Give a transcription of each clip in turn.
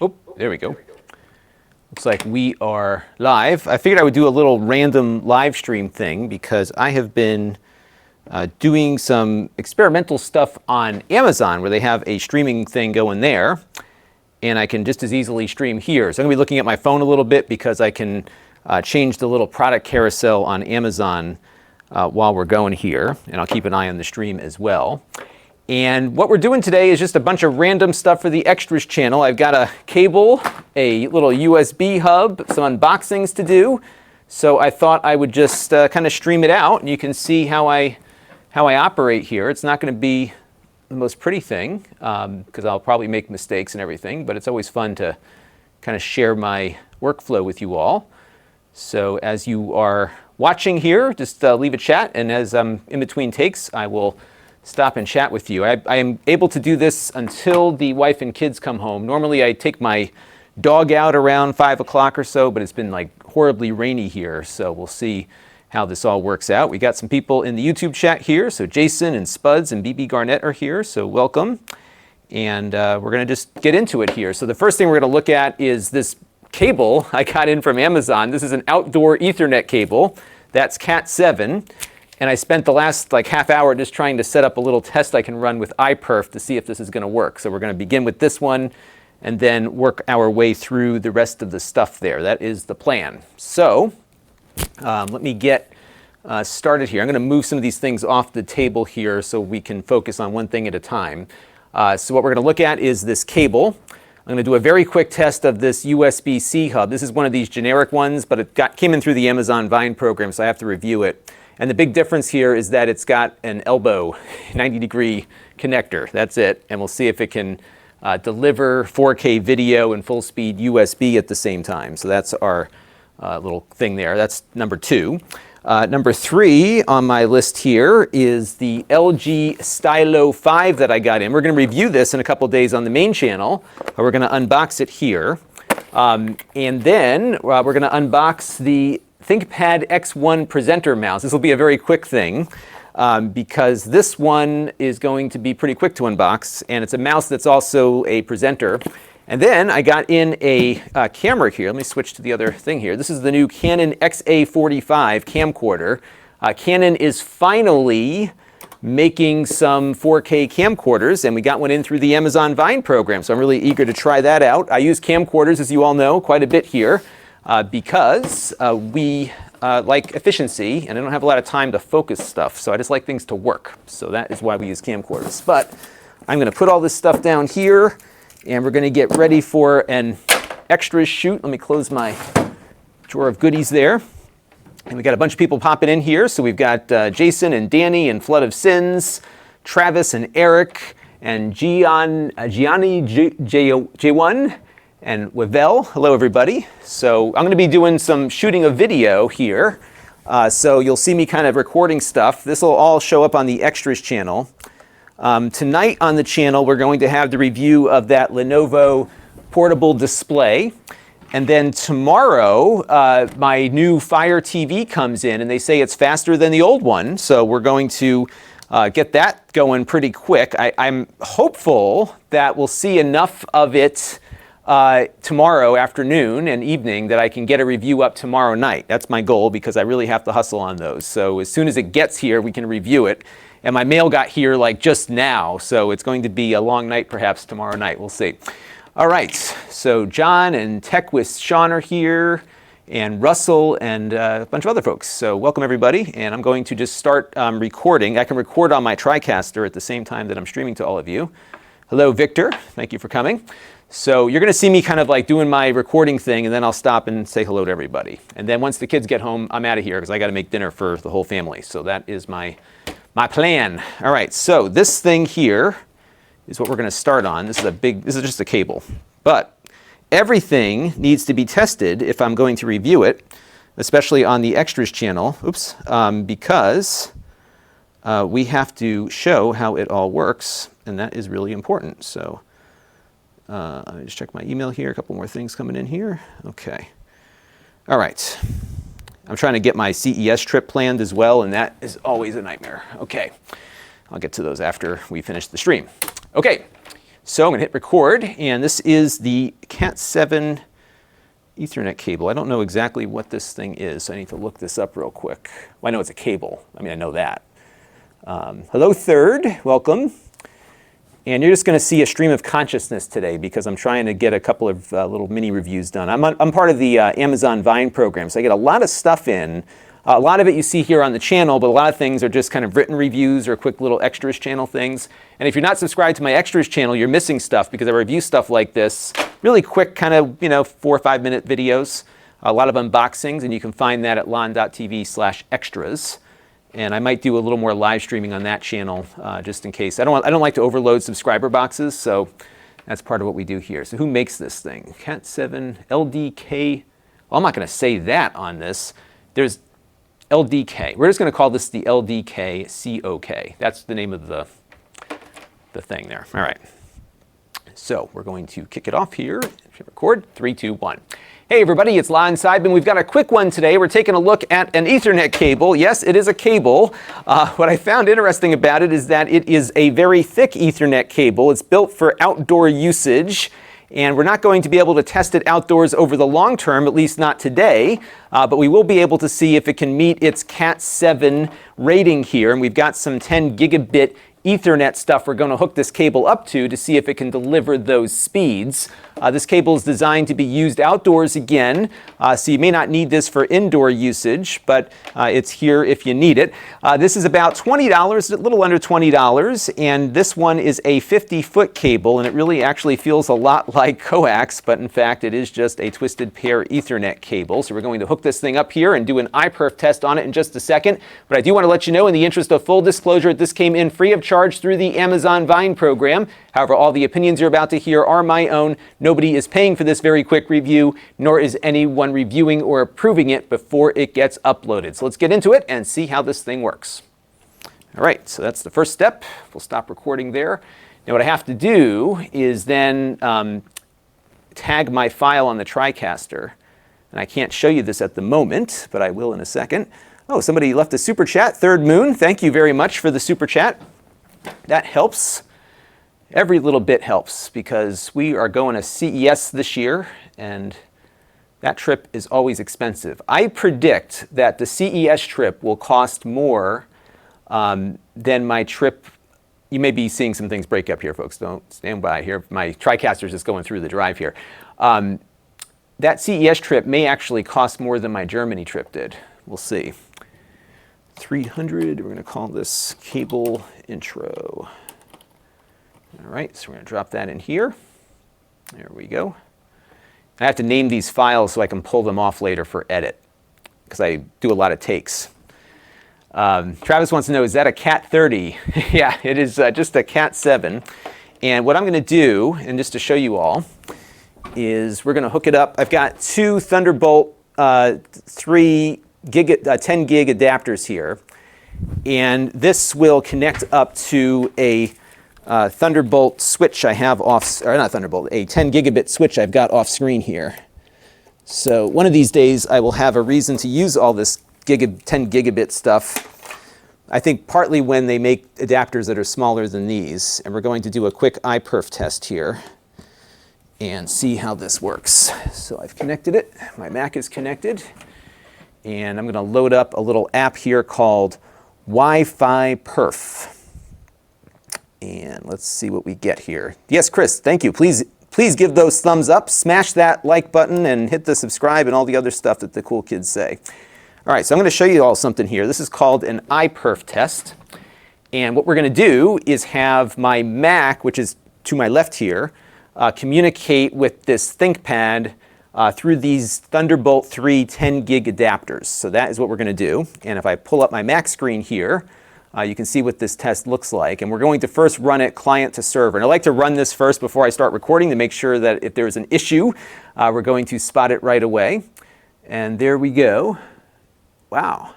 Oh, there we go. Looks like we are live. I figured I would do a little random live stream thing because I have been doing some experimental stuff on Amazon where they have a streaming thing going there, and I can just as easily stream here. So I'm going to be looking at my phone a little bit because I can change the little product carousel on Amazon while we're going here, and I'll keep an eye on the stream as well. And what we're doing today is just a bunch of random stuff for the Extras channel. I've got a cable, a little USB hub, some unboxings to do. So I thought I would just kind of stream it out, and you can see how I operate here. It's not going to be the most pretty thing because I'll probably make mistakes and everything, but it's always fun to kind of share my workflow with you all. So as you are watching here, just leave a chat, and as I'm in between takes, I will stop and chat with you. I am able to do this until the wife and kids come home. Normally I take my dog out around 5 o'clock or so, but it's been like horribly rainy here, so we'll see how this all works out. We got some people in the YouTube chat here, so Jason and Spuds and BB Garnett are here, so welcome. And we're gonna just get into it here. So the first thing we're gonna look at is this cable I got in from Amazon. This is an outdoor Ethernet cable. That's Cat 7. And I spent the last like half hour just trying to set up a little test I can run with iPerf to see if this is going to work. So we're going to begin with this one and then work our way through the rest of the stuff there. That is the plan. So let me get started here. I'm going to move some of these things off the table here so we can focus on one thing at a time. So what we're going to look at is this cable. I'm going to do a very quick test of this USB-C hub. This is one of these generic ones, but it came in through the Amazon Vine program, so I have to review it. And the big difference here is that it's got an elbow 90-degree connector. That's it. And we'll see if it can deliver 4K video and full-speed USB at the same time. So that's our little thing there. That's number 2. Number 3 on my list here is the LG Stylo 5 that I got in. We're going to review this in a couple days on the main channel. We're going to unbox it here. And then we're going to unbox the ThinkPad X1 presenter mouse. This will be a very quick thing because this one is going to be pretty quick to unbox, and it's a mouse that's also a presenter. And then I got in a camera here. Let me switch to the other thing here. This is the new Canon XA45 camcorder. Canon is finally making some 4K camcorders, and we got one in through the Amazon Vine program, so I'm really eager to try that out. I use camcorders, as you all know, quite a bit here. Because we like efficiency, and I don't have a lot of time to focus stuff, so I just like things to work. So that is why we use camcorders. But I'm going to put all this stuff down here, and we're going to get ready for an extras shoot. Let me close my drawer of goodies there. And we got a bunch of people popping in here. So we've got Jason and Danny and Flood of Sins, Travis and Eric, and Gianni J1. And Wavel. Hello everybody. So I'm going to be doing some shooting of video here. So you'll see me kind of recording stuff. This will all show up on the Extras channel. Tonight on the channel we're going to have the review of that Lenovo portable display. And then tomorrow my new Fire TV comes in, and they say it's faster than the old one. So we're going to get that going pretty quick. I'm hopeful that we'll see enough of it tomorrow afternoon and evening that I can get a review up tomorrow night. That's my goal because I really have to hustle on those. So as soon as it gets here, we can review it. And my mail got here like just now, so it's going to be a long night perhaps tomorrow night. We'll see. All right, so John and Tech with Sean are here, and Russell and a bunch of other folks. So welcome everybody, and I'm going to just start recording. I can record on my TriCaster at the same time that I'm streaming to all of you. Hello Victor, thank you for coming. So you're going to see me kind of like doing my recording thing, and then I'll stop and say hello to everybody. And then once the kids get home, I'm out of here because I got to make dinner for the whole family. So that is my plan. All right, so this thing here is what we're going to start on. This is just a cable. But everything needs to be tested if I'm going to review it, especially on the Extras channel, because we have to show how it all works, and that is really important. So let me just check my email here. A couple more things coming in here. Okay. All right. I'm trying to get my CES trip planned as well, and that is always a nightmare. Okay. I'll get to those after we finish the stream. Okay. So I'm going to hit record, and this is the Cat 7 Ethernet cable. I don't know exactly what this thing is, so I need to look this up real quick. Well, I know it's a cable. I mean, I know that. Hello, third. Welcome. And you're just going to see a stream of consciousness today because I'm trying to get a couple of little mini reviews done. I'm part of the Amazon Vine program, so I get a lot of stuff in. A lot of it you see here on the channel, but a lot of things are just kind of written reviews or quick little extras channel things. And if you're not subscribed to my extras channel, you're missing stuff because I review stuff like this. Really quick, kind of, 4 or 5 minute videos. A lot of unboxings, and you can find that at Lon.TV/extras. And I might do a little more live streaming on that channel just in case. I don't like to overload subscriber boxes, so that's part of what we do here. So who makes this thing? Cat 7 LDK. Well, I'm not going to say that on this. There's LDK. We're just going to call this the LDK COK. That's the name of the thing there. All right. So we're going to kick it off here. Record. 3, 2, 1. Hey everybody, it's Lon.TV, and we've got a quick one today. We're taking a look at an Ethernet cable. Yes, it is a cable. What I found interesting about it is that it is a very thick Ethernet cable. It's built for outdoor usage, and we're not going to be able to test it outdoors over the long term, at least not today, but we will be able to see if it can meet its Cat 7 rating here, and we've got some 10 gigabit Ethernet stuff we're going to hook this cable up to see if it can deliver those speeds. This cable is designed to be used outdoors again, so you may not need this for indoor usage, but it's here if you need it. This is about $20, a little under $20, and this one is a 50-foot cable, and it really actually feels a lot like coax, but in fact it is just a twisted pair Ethernet cable. So we're going to hook this thing up here and do an iPerf test on it in just a second, but I do want to let you know, in the interest of full disclosure, this came in free of charge through the Amazon Vine program. However, all the opinions you're about to hear are my own. Nobody is paying for this very quick review, nor is anyone reviewing or approving it before it gets uploaded. So let's get into it and see how this thing works. All right, so that's the first step. We'll stop recording there. Now what I have to do is then tag my file on the TriCaster. And I can't show you this at the moment, but I will in a second. Oh, somebody left a super chat, Third Moon. Thank you very much for the super chat. That helps. Every little bit helps because we are going to CES this year, and that trip is always expensive. I predict that the CES trip will cost more than my trip. You may be seeing some things break up here, folks. Don't stand by here. My TriCaster is just going through the drive here. That CES trip may actually cost more than my Germany trip did. We'll see. 300, we're going to call this cable intro. All right, so we're going to drop that in here. There we go. I have to name these files so I can pull them off later for edit, because I do a lot of takes. Travis wants to know, is that a Cat 30? Yeah, it is just a Cat 7. And what I'm going to do, and just to show you all, is we're going to hook it up. I've got two Thunderbolt 10 gig adapters here, and this will connect up to a Thunderbolt switch I have off, or not Thunderbolt, a 10 gigabit switch I've got off screen here. So one of these days I will have a reason to use all this 10 gigabit stuff. I think partly when they make adapters that are smaller than these, and we're going to do a quick iPerf test here and see how this works. So I've connected it, my Mac is connected, and I'm going to load up a little app here called Wi-Fi Perf. And let's see what we get here. Yes, Chris, thank you. Please give those thumbs up, smash that like button, and hit the subscribe and all the other stuff that the cool kids say. All right, so I'm going to show you all something here. This is called an iPerf test. And what we're going to do is have my Mac, which is to my left here, communicate with this ThinkPad through these Thunderbolt 3 10 gig adapters. So that is what we're going to do. And if I pull up my Mac screen here, you can see what this test looks like. And we're going to first run it client to server. And I like to run this first before I start recording to make sure that if there's an issue, we're going to spot it right away. And there we go. Wow.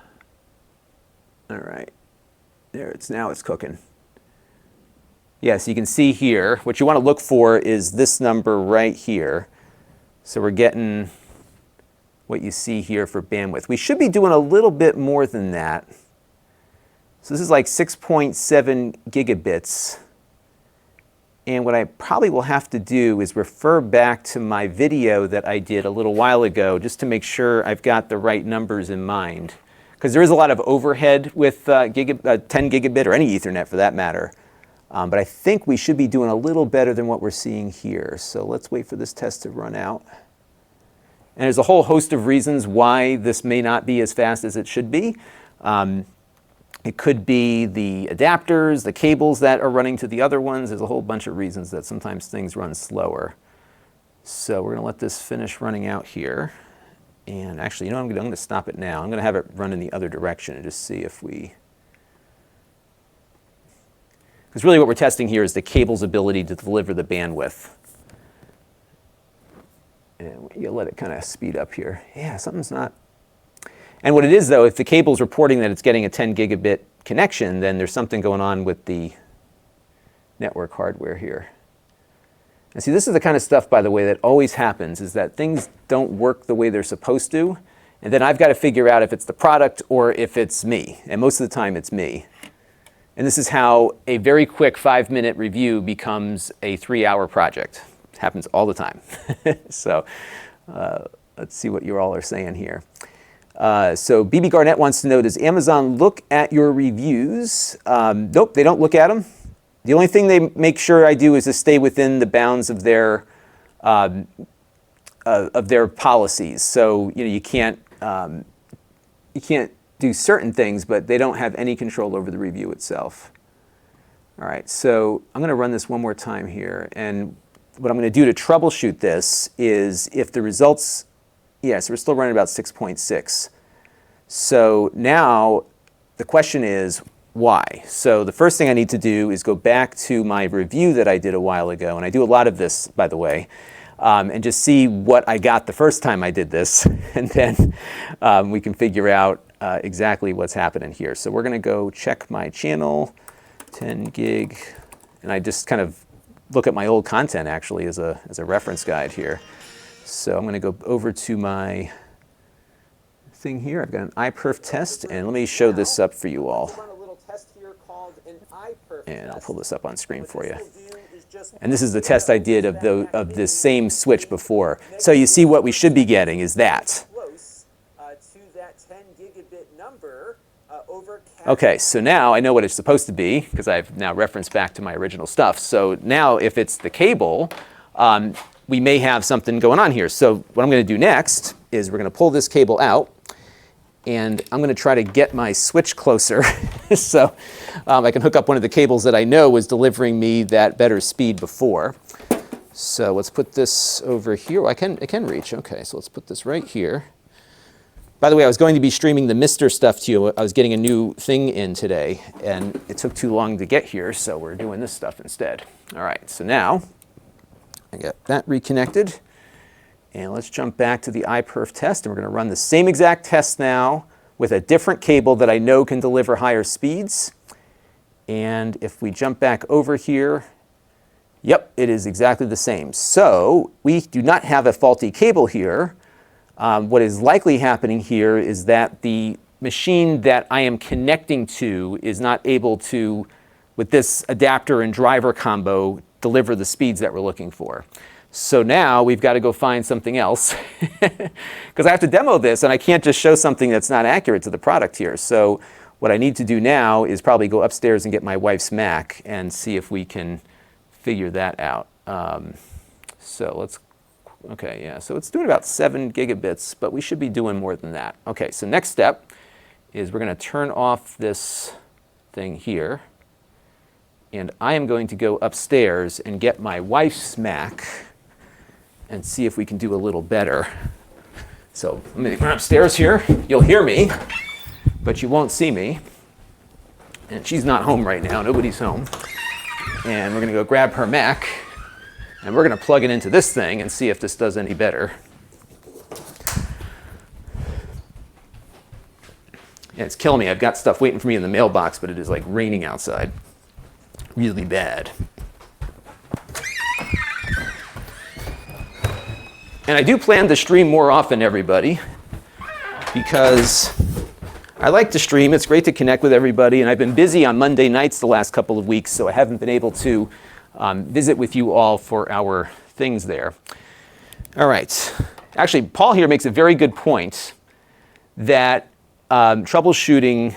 All right. There, now it's cooking. Yeah, so you can see here, what you want to look for is this number right here. So we're getting what you see here for bandwidth. We should be doing a little bit more than that. So this is like 6.7 gigabits. And what I probably will have to do is refer back to my video that I did a little while ago just to make sure I've got the right numbers in mind. Because there is a lot of overhead with 10 gigabit or any Ethernet for that matter. But I think we should be doing a little better than what we're seeing here. So let's wait for this test to run out. And there's a whole host of reasons why this may not be as fast as it should be. It could be the adapters, the cables that are running to the other ones. There's a whole bunch of reasons that sometimes things run slower. So we're going to let this finish running out here. And actually, I'm going to stop it now. I'm going to have it run in the other direction and just see if we... Because really what we're testing here is the cable's ability to deliver the bandwidth. And you'll let it kind of speed up here. Yeah, something's not... And what it is, though, if the cable's reporting that it's getting a 10 gigabit connection, then there's something going on with the network hardware here. And see, this is the kind of stuff, by the way, that always happens, is that things don't work the way they're supposed to. And then I've got to figure out if it's the product or if it's me. And most of the time, it's me. And this is how a very quick 5-minute review becomes a 3-hour project. It happens all the time. So let's see what you all are saying here. So BB Garnett wants to know, does Amazon look at your reviews? Nope, they don't look at them. The only thing they make sure I do is to stay within the bounds of their policies. So you can't do certain things, but they don't have any control over the review itself. All right, so I'm going to run this one more time here, and what I'm going to do to troubleshoot this is if the results, yes, we're still running about 6.6. So now the question is why? So the first thing I need to do is go back to my review that I did a while ago, and I do a lot of this, by the way, and just see what I got the first time I did this, and then we can figure out exactly what's happening here. So we're going to go check my channel, 10 gig, and I just kind of look at my old content actually as a reference guide here. So I'm going to go over to my thing here. I've got an iPerf test, and let me show this up for you all. And I'll pull this up on screen for you. And this is the test I did of this same switch before. So you see what we should be getting is that. Okay, so now I know what it's supposed to be because I've now referenced back to my original stuff. So now if it's the cable, we may have something going on here. So what I'm going to do next is we're going to pull this cable out, and I'm going to try to get my switch closer so I can hook up one of the cables that I know was delivering me that better speed before. So let's put this over here. Well, it can reach. Okay, so let's put this right here. By the way, I was going to be streaming the Mr. stuff to you. I was getting a new thing in today, and it took too long to get here, so we're doing this stuff instead. All right, so now I got that reconnected, and let's jump back to the iPerf test, and we're going to run the same exact test now with a different cable that I know can deliver higher speeds. And if we jump back over here, yep, it is exactly the same. So we do not have a faulty cable here. What is likely happening here is that the machine that I am connecting to is not able to, with this adapter and driver combo, deliver the speeds that we're looking for. So now we've got to go find something else because I have to demo this and I can't just show something that's not accurate to the product here. So what I need to do now is probably go upstairs and get my wife's Mac and see if we can figure that out. So let's, okay, yeah, so it's doing about 7 gigabits, but we should be doing more than that. Okay, so next step is we're going to turn off this thing here, and I am going to go upstairs and get my wife's Mac and see if we can do a little better. So let me run upstairs here. You'll hear me, but you won't see me. And she's not home right now. Nobody's home. And we're going to go grab her Mac, and we're going to plug it into this thing and see if this does any better. Yeah, it's killing me. I've got stuff waiting for me in the mailbox, but it is like raining outside. Really bad. And I do plan to stream more often, everybody, because I like to stream. It's great to connect with everybody, and I've been busy on Monday nights the last couple of weeks, so I haven't been able to visit with you all for our things there. All right. Actually, Paul here makes a very good point that troubleshooting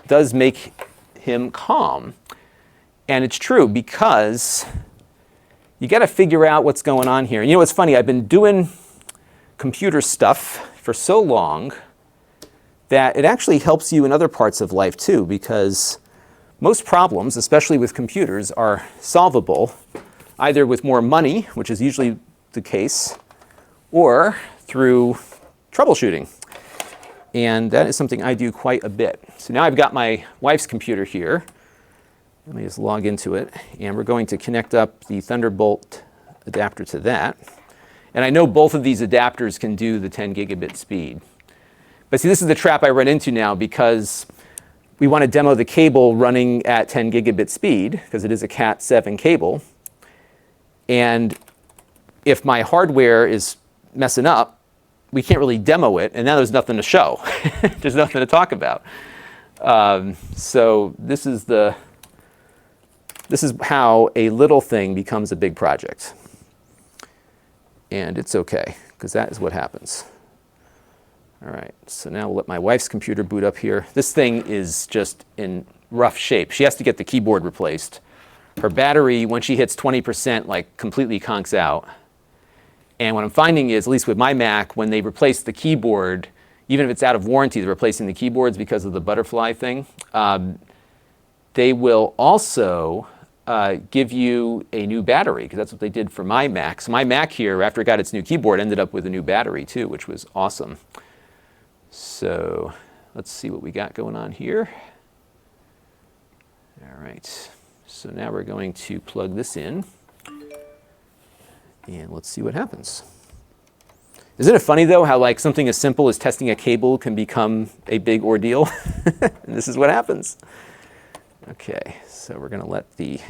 does make him calm. And it's true, because you got to figure out what's going on here. You know what's funny? I've been doing computer stuff for so long that it actually helps you in other parts of life too, because most problems, especially with computers, are solvable either with more money, which is usually the case, or through troubleshooting. And that is something I do quite a bit. So now I've got my wife's computer here. Let me just log into it, and we're going to connect up the Thunderbolt adapter to that. And I know both of these adapters can do the 10 gigabit speed. But see, this is the trap I run into now, because we want to demo the cable running at 10 gigabit speed, because it is a Cat7 cable. And if my hardware is messing up, we can't really demo it, and now there's nothing to show. There's nothing to talk about. So this is how a little thing becomes a big project. And it's okay, because that is what happens. All right, so now we'll let my wife's computer boot up here. This thing is just in rough shape. She has to get the keyboard replaced. Her battery, when she hits 20%, like completely conks out. And what I'm finding is, at least with my Mac, when they replace the keyboard, even if it's out of warranty, they're replacing the keyboards because of the butterfly thing. They will also give you a new battery, because that's what they did for my Mac. So my Mac here, after it got its new keyboard, ended up with a new battery too, which was awesome. So let's see what we got going on here. All right, so now we're going to plug this in, and let's see what happens. Isn't it funny though how like something as simple as testing a cable can become a big ordeal? And this is what happens. Okay, so we're going to let the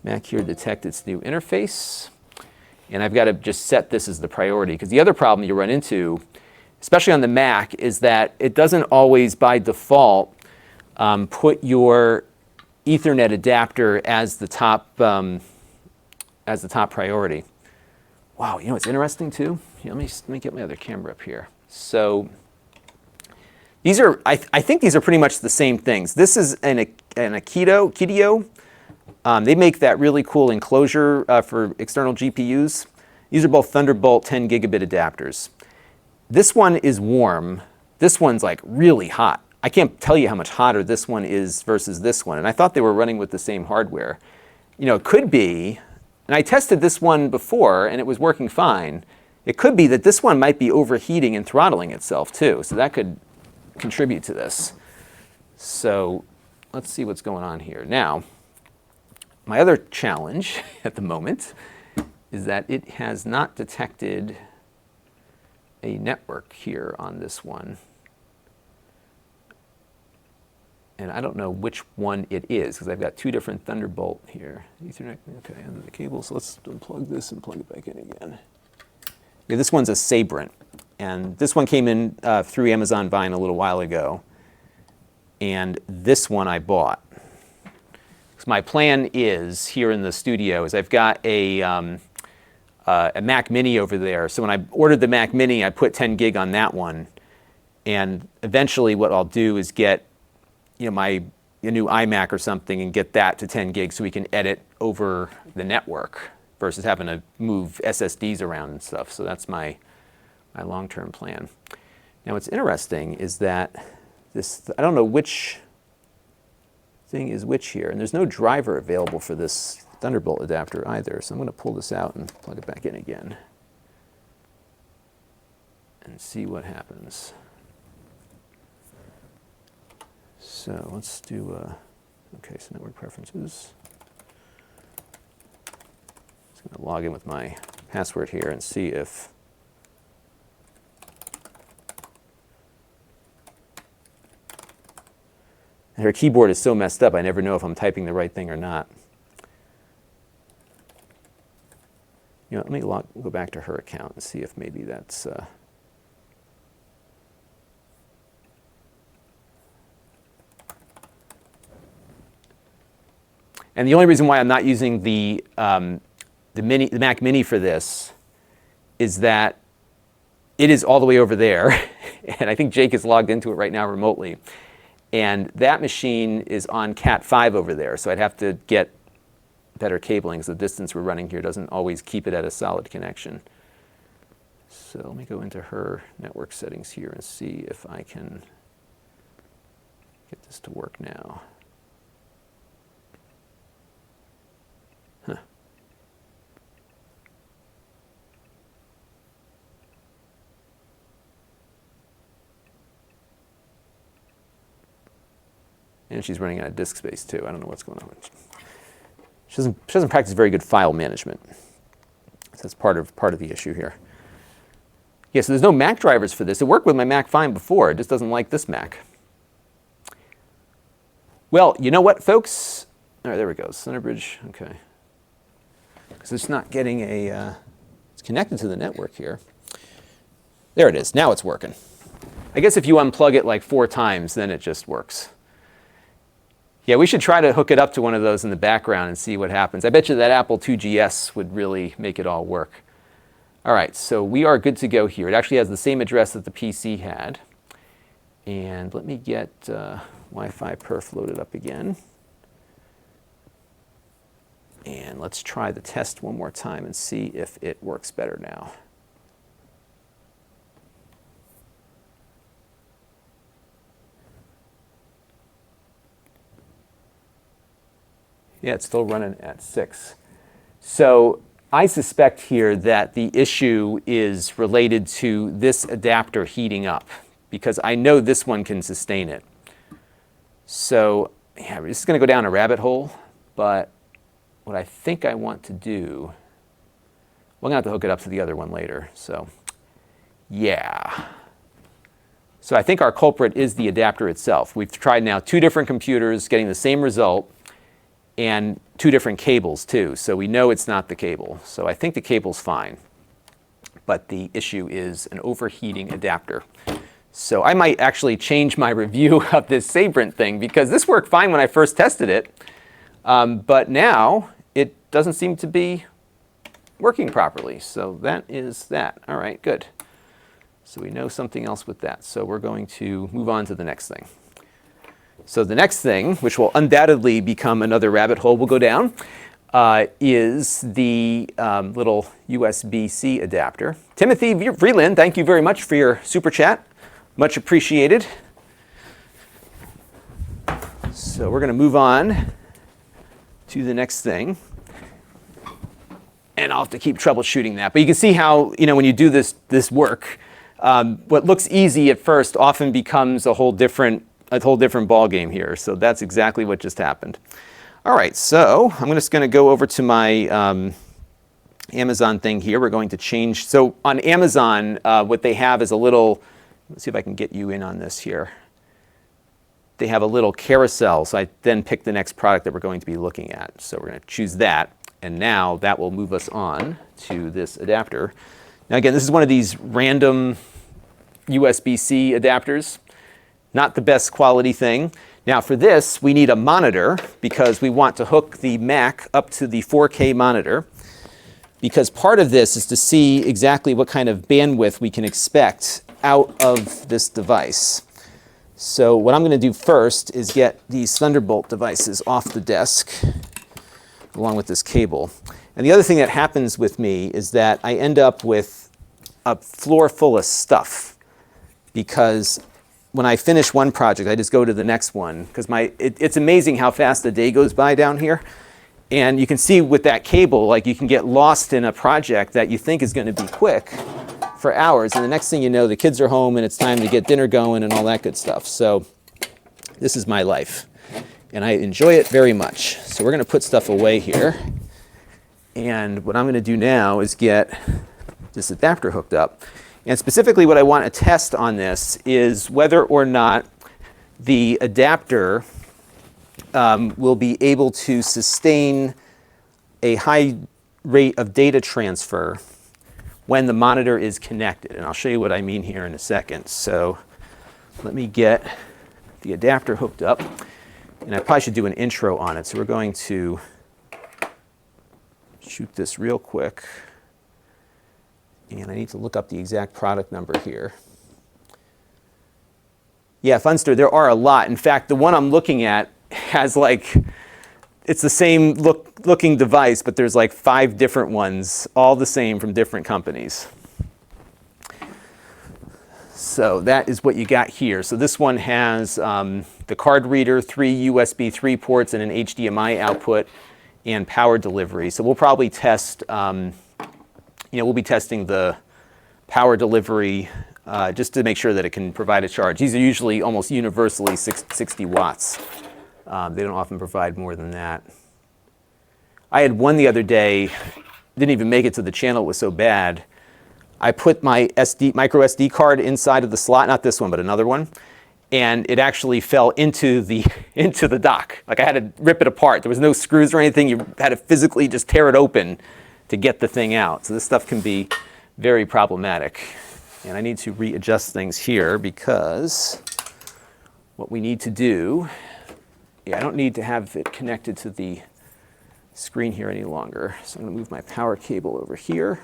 Mac here detect its new interface. And I've got to just set this as the priority, because the other problem you run into, especially on the Mac, is that it doesn't always by default put your Ethernet adapter as the top priority. Wow, you know what's interesting too? Here, let me get my other camera up here. So these are, I think these are pretty much the same things. This is an Akito. They make that really cool enclosure for external GPUs. These are both Thunderbolt 10 gigabit adapters. This one is warm. This one's like really hot. I can't tell you how much hotter this one is versus this one. And I thought they were running with the same hardware. You know, it could be, and I tested this one before and it was working fine. It could be that this one might be overheating and throttling itself too. So that could contribute to this. So let's see what's going on here. Now, my other challenge at the moment is that it has not detected a network here on this one. And I don't know which one it is, because I've got two different Thunderbolt here. Ethernet, okay, and the cable. So let's unplug this and plug it back in again. Yeah, this one's a Sabrent. And this one came in through Amazon Vine a little while ago. And this one I bought. So my plan is, here in the studio, is I've got a Mac Mini over there. So when I ordered the Mac Mini, I put 10 gig on that one. And eventually what I'll do is get a new iMac or something and get that to 10 gigs so we can edit over the network versus having to move SSDs around and stuff. So that's my long-term plan. Now what's interesting is that I don't know which thing is which here, and there's no driver available for this Thunderbolt adapter either. So I'm going to pull this out and plug it back in again and see what happens. So let's do, okay, so network preferences. Just going to log in with my password here and see if her keyboard is so messed up, I never know if I'm typing the right thing or not. You know, let me go back to her account and see if maybe that's... And the only reason why I'm not using the Mac Mini for this is that it is all the way over there, and I think Jake is logged into it right now remotely. And that machine is on Cat 5 over there, so I'd have to get better cabling, because the distance we're running here doesn't always keep it at a solid connection. So let me go into her network settings here and see if I can get this to work now. Huh. And she's running out of disk space too. I don't know what's going on. She doesn't practice very good file management. So that's part of the issue here. Yeah, so there's no Mac drivers for this. It worked with my Mac fine before. It just doesn't like this Mac. Well, you know what, folks? All right, there we go. Centerbridge. Okay. Because it's not getting a. It's connected to the network here. There it is. Now it's working. I guess if you unplug it like 4 times, then it just works. Yeah, we should try to hook it up to one of those in the background and see what happens. I bet you that Apple IIgs would really make it all work. All right, so we are good to go here. It actually has the same address that the PC had. And let me get Wi-Fi perf loaded up again. And let's try the test one more time and see if it works better now. Yeah, it's still running at 6. So I suspect here that the issue is related to this adapter heating up, because I know this one can sustain it. So yeah, we're just going to go down a rabbit hole, but what I think I want to do, we're going to have to hook it up to the other one later. So yeah. So I think our culprit is the adapter itself. We've tried now 2 different computers getting the same result, and 2 different cables too. So we know it's not the cable. So I think the cable's fine. But the issue is an overheating adapter. So I might actually change my review of this Sabrent thing, because this worked fine when I first tested it. But now it doesn't seem to be working properly. So that is that. All right, good. So we know something else with that. So we're going to move on to the next thing. So the next thing, which will undoubtedly become another rabbit hole we'll go down, is the little USB-C adapter. Timothy Vreeland, thank you very much for your super chat. Much appreciated. So we're going to move on to the next thing. And I'll have to keep troubleshooting that. But you can see how, when you do this work, what looks easy at first often becomes a whole different ball game here. So that's exactly what just happened. All right, so I'm just going to go over to my Amazon thing here. We're going to change. So on Amazon, what they have is a little, let's see if I can get you in on this here. They have a little carousel. So I then pick the next product that we're going to be looking at. So we're going to choose that. And now that will move us on to this adapter. Now again, this is one of these random USB-C adapters. Not the best quality thing. Now for this, we need a monitor, because we want to hook the Mac up to the 4K monitor, because part of this is to see exactly what kind of bandwidth we can expect out of this device. So what I'm going to do first is get these Thunderbolt devices off the desk, along with this cable. And the other thing that happens with me is that I end up with a floor full of stuff, because when I finish one project, I just go to the next one, because it's amazing how fast the day goes by down here. And you can see with that cable, like, you can get lost in a project that you think is going to be quick for hours, and the next thing you know, the kids are home and it's time to get dinner going and all that good stuff. So this is my life, and I enjoy it very much. So we're going to put stuff away here, and what I'm going to do now is get this adapter hooked up. And specifically what I want to test on this is whether or not the adapter will be able to sustain a high rate of data transfer when the monitor is connected. And I'll show you what I mean here in a second. So let me get the adapter hooked up. And I probably should do an intro on it. So we're going to shoot this real quick. And I need to look up the exact product number here. Yeah, Funster, there are a lot. In fact, the one I'm looking at has like, it's the same looking device, but there's like 5 different ones, all the same from different companies. So that is what you got here. So this one has the card reader, 3 USB 3 ports, and an HDMI output, and power delivery. So we'll probably test, we'll be testing the power delivery just to make sure that it can provide a charge. These are usually almost universally 60 watts. They don't often provide more than that. I had one the other day, didn't even make it to the channel, it was so bad. I put my micro SD card inside of the slot, not this one, but another one, and it actually fell into the dock. Like I had to rip it apart. There was no screws or anything. You had to physically just tear it open to get the thing out. So this stuff can be very problematic. And I need to readjust things here because what we need to do, I don't need to have it connected to the screen here any longer. So I'm going to move my power cable over here.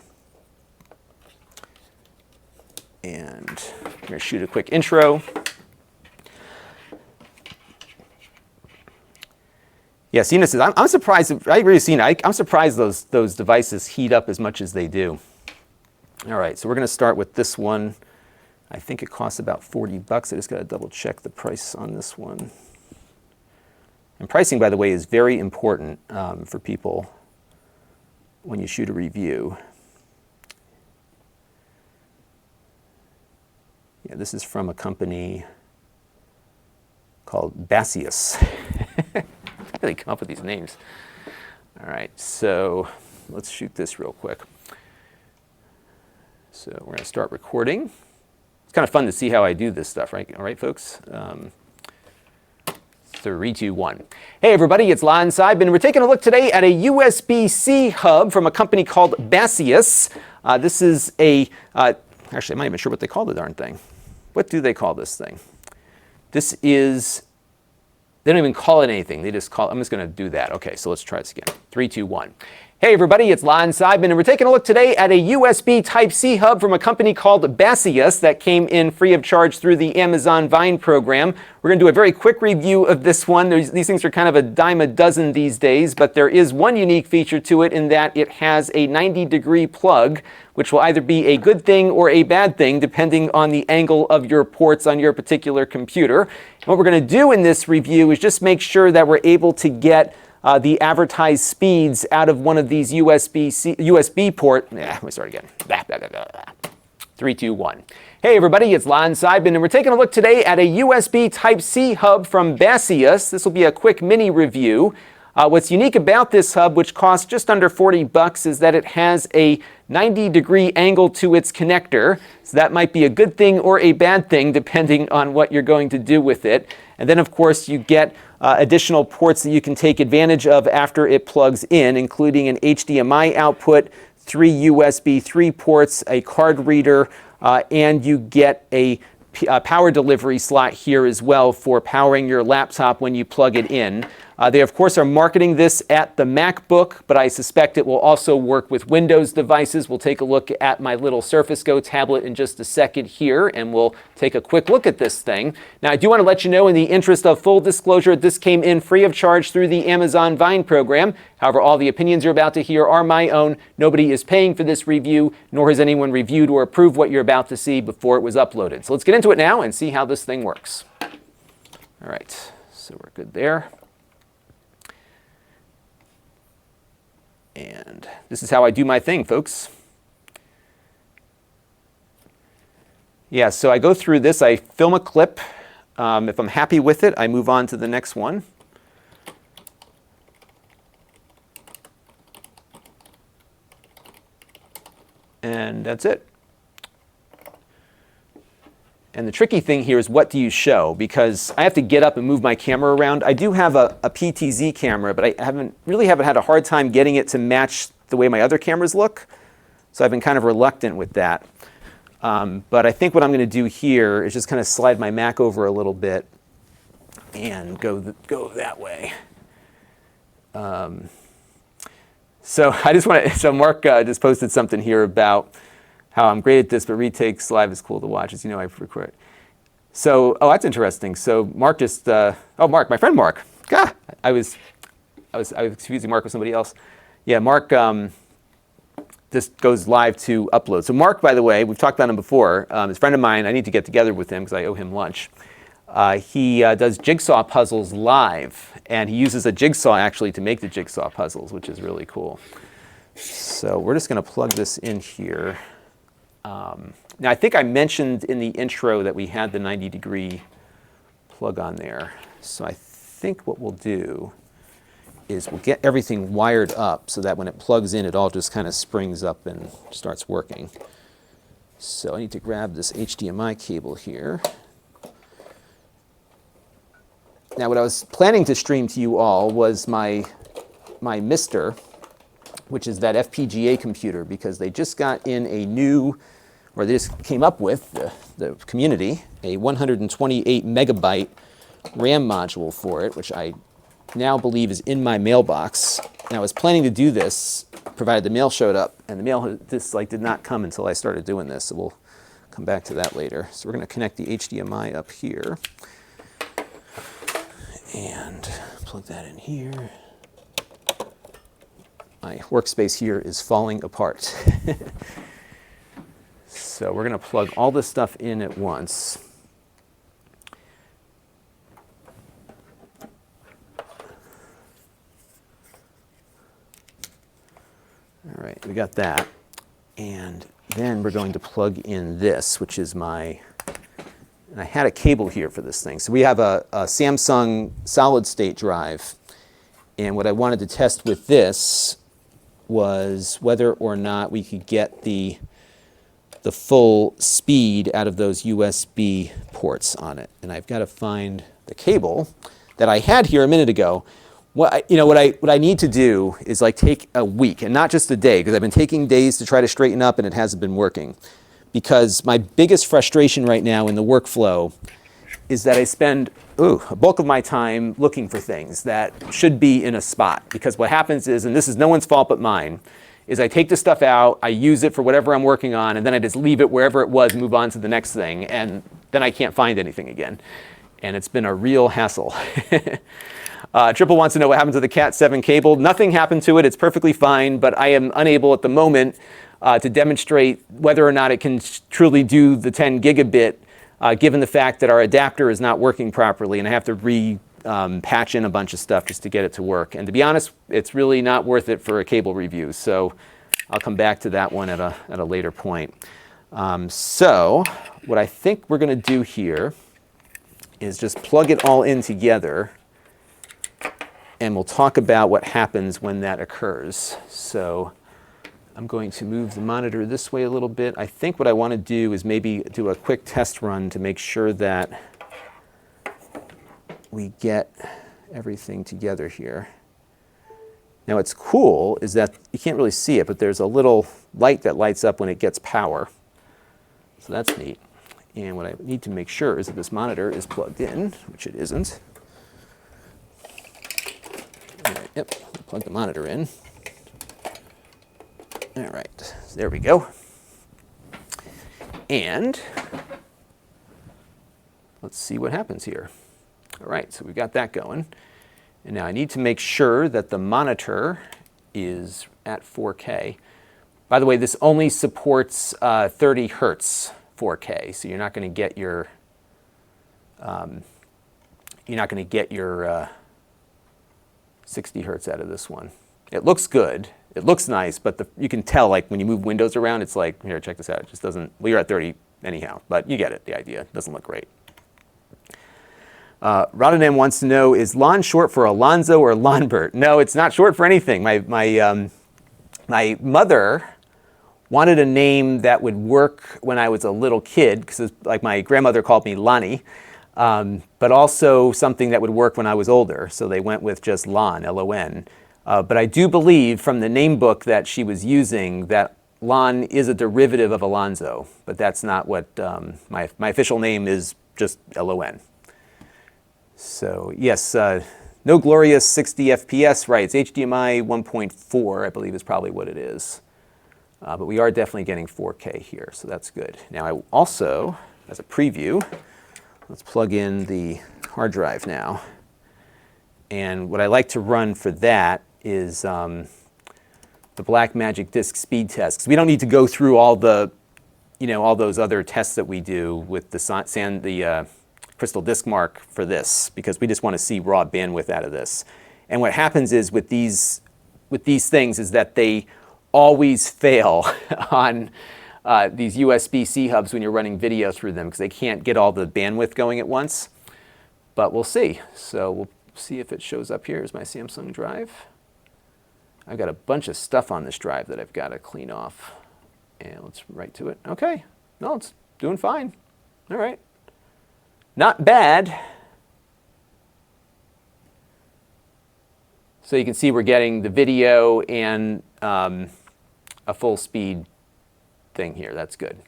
And I'm going to shoot a quick intro. Yeah, Sina says, I'm surprised. I agree with Sina. I'm surprised those devices heat up as much as they do. All right, so we're going to start with this one. I think it costs about $40. I just got to double check the price on this one. And pricing, by the way, is very important for people when you shoot a review. Yeah, this is from a company called Basius. How do they come up with these names? All right, so let's shoot this real quick. So we're going to start recording. It's kind of fun to see how I do this stuff, right? All right, folks? 3, 2, 1. Hey, everybody, it's Lon.TV, and we're taking a look today at a USB-C hub from a company called Basius. This is a, actually, I'm not even sure what they call the darn thing. What do they call this thing? This is, they don't even call it anything. They just call, I'm just going to do that. Okay, so let's try this again. 3, 2, 1. Hey everybody, it's Lon.TV, and we're taking a look today at a USB Type-C hub from a company called Basius that came in free of charge through the Amazon Vine program. We're going to do a very quick review of this one. These things are kind of a dime a dozen these days, but there is one unique feature to it in that it has a 90-degree plug, which will either be a good thing or a bad thing depending on the angle of your ports on your particular computer. And what we're going to do in this review is just make sure that we're able to get the advertised speeds out of one of these USB port. Let me start again. 3, 2, 1. Hey everybody, it's Lon.TV, and we're taking a look today at a USB Type-C hub from Basius. This will be a quick mini review. What's unique about this hub, which costs just under $40, is that it has a 90-degree angle to its connector. So that might be a good thing or a bad thing, depending on what you're going to do with it. And then, of course, you get additional ports that you can take advantage of after it plugs in, including an HDMI output, 3 USB 3 ports, a card reader, and you get a power delivery slot here as well for powering your laptop when you plug it in. They, of course, are marketing this at the MacBook, but I suspect it will also work with Windows devices. We'll take a look at my little Surface Go tablet in just a second here, and we'll take a quick look at this thing. Now, I do want to let you know, in the interest of full disclosure, this came in free of charge through the Amazon Vine program. However, all the opinions you're about to hear are my own. Nobody is paying for this review, nor has anyone reviewed or approved what you're about to see before it was uploaded. So let's get into it now and see how this thing works. All right, so we're good there. And this is how I do my thing, folks. Yeah, so I go through this, I film a clip. If I'm happy with it, I move on to the next one. And that's it. And the tricky thing here is, what do you show? Because I have to get up and move my camera around. I do have a PTZ camera, but I haven't had a hard time getting it to match the way my other cameras look. So I've been kind of reluctant with that. But I think what I'm going to do here is just kind of slide my Mac over a little bit and go that way. So I just want to, so Mark just posted something here about how I'm great at this, but retakes live is cool to watch. As you know, I record. So, oh, that's interesting. So Mark just, Mark, my friend Mark. God, I was confusing Mark with somebody else. Yeah, Mark just goes live to upload. So Mark, by the way, we've talked about him before. He's a friend of mine. I need to get together with him because I owe him lunch. He does jigsaw puzzles live, and he uses a jigsaw actually to make the jigsaw puzzles, which is really cool. So we're just going to plug this in here. Now, I think I mentioned in the intro that we had the 90-degree plug on there. So I think what we'll do is we'll get everything wired up so that when it plugs in, it all just kind of springs up and starts working. So I need to grab this HDMI cable here. Now, what I was planning to stream to you all was my Mister, which is that FPGA computer, because they just got in a new, or they just came up with, the community, a 128 megabyte RAM module for it, which I now believe is in my mailbox. And I was planning to do this, provided the mail showed up, and the mail just did not come until I started doing this, so we'll come back to that later. So we're going to connect the HDMI up here. And plug that in here. My workspace here is falling apart. So we're going to plug all this stuff in at once. All right, we got that. And then we're going to plug in this, which is my, and I had a cable here for this thing. So we have a Samsung solid state drive. And what I wanted to test with this was whether or not we could get the full speed out of those USB ports on it. And I've got to find the cable that I had here a minute ago. What I need to do is take a week, and not just a day, because I've been taking days to try to straighten up and it hasn't been working. Because my biggest frustration right now in the workflow is that I spend a bulk of my time looking for things that should be in a spot. Because what happens is, and this is no one's fault but mine, is I take the stuff out, I use it for whatever I'm working on, and then I just leave it wherever it was, move on to the next thing, and then I can't find anything again. And it's been a real hassle. Triple wants to know what happened to the Cat 7 cable. Nothing happened to it. It's perfectly fine, but I am unable at the moment to demonstrate whether or not it can truly do the 10 gigabit, given the fact that our adapter is not working properly, and I have to patch in a bunch of stuff just to get it to work. And to be honest, it's really not worth it for a cable review. So I'll come back to that one at a later point. So what I think we're going to do here is just plug it all in together, and we'll talk about what happens when that occurs. So I'm going to move the monitor this way a little bit. I think what I want to do is maybe do a quick test run to make sure that we get everything together here. Now what's cool is that you can't really see it, but there's a little light that lights up when it gets power. So that's neat. And what I need to make sure is that this monitor is plugged in, which it isn't. All right, yep, plug the monitor in. All right, there we go. And let's see what happens here. All right, so we've got that going. And now I need to make sure that the monitor is at 4K. By the way, this only supports 30 hertz 4K, so you're not going to get your 60 hertz out of this one. It looks good. It looks nice, but you can tell when you move windows around, it's here, check this out. It just doesn't, well, you're at 30 anyhow, but you get it, the idea. It doesn't look great. Rotterdam wants to know, is Lon short for Alonzo or Lonbert? No, it's not short for anything. My mother wanted a name that would work when I was a little kid, because my grandmother called me Lonnie, but also something that would work when I was older. So they went with just Lon, L-O-N. But I do believe from the name book that she was using that Lon is a derivative of Alonzo, but that's not what my official name is, just L-O-N. So yes, no glorious 60 FPS, right? It's HDMI 1.4, I believe is probably what it is. But we are definitely getting 4K here, so that's good. Now I also, as a preview, let's plug in the hard drive now. And what I like to run for that is the Blackmagic disk speed test. 'Cause we don't need to go through all the, all those other tests that we do with the Crystal Disk Mark for this, because we just want to see raw bandwidth out of this. And what happens is with these things is that they always fail on these USB-C hubs when you're running video through them, because they can't get all the bandwidth going at once. But we'll see. So we'll see if it shows up here. Here's my Samsung drive. I've got a bunch of stuff on this drive that I've got to clean off. And let's write to it. Okay. No, it's doing fine. All right. Not bad. So you can see we're getting the video and a full speed thing here. That's good.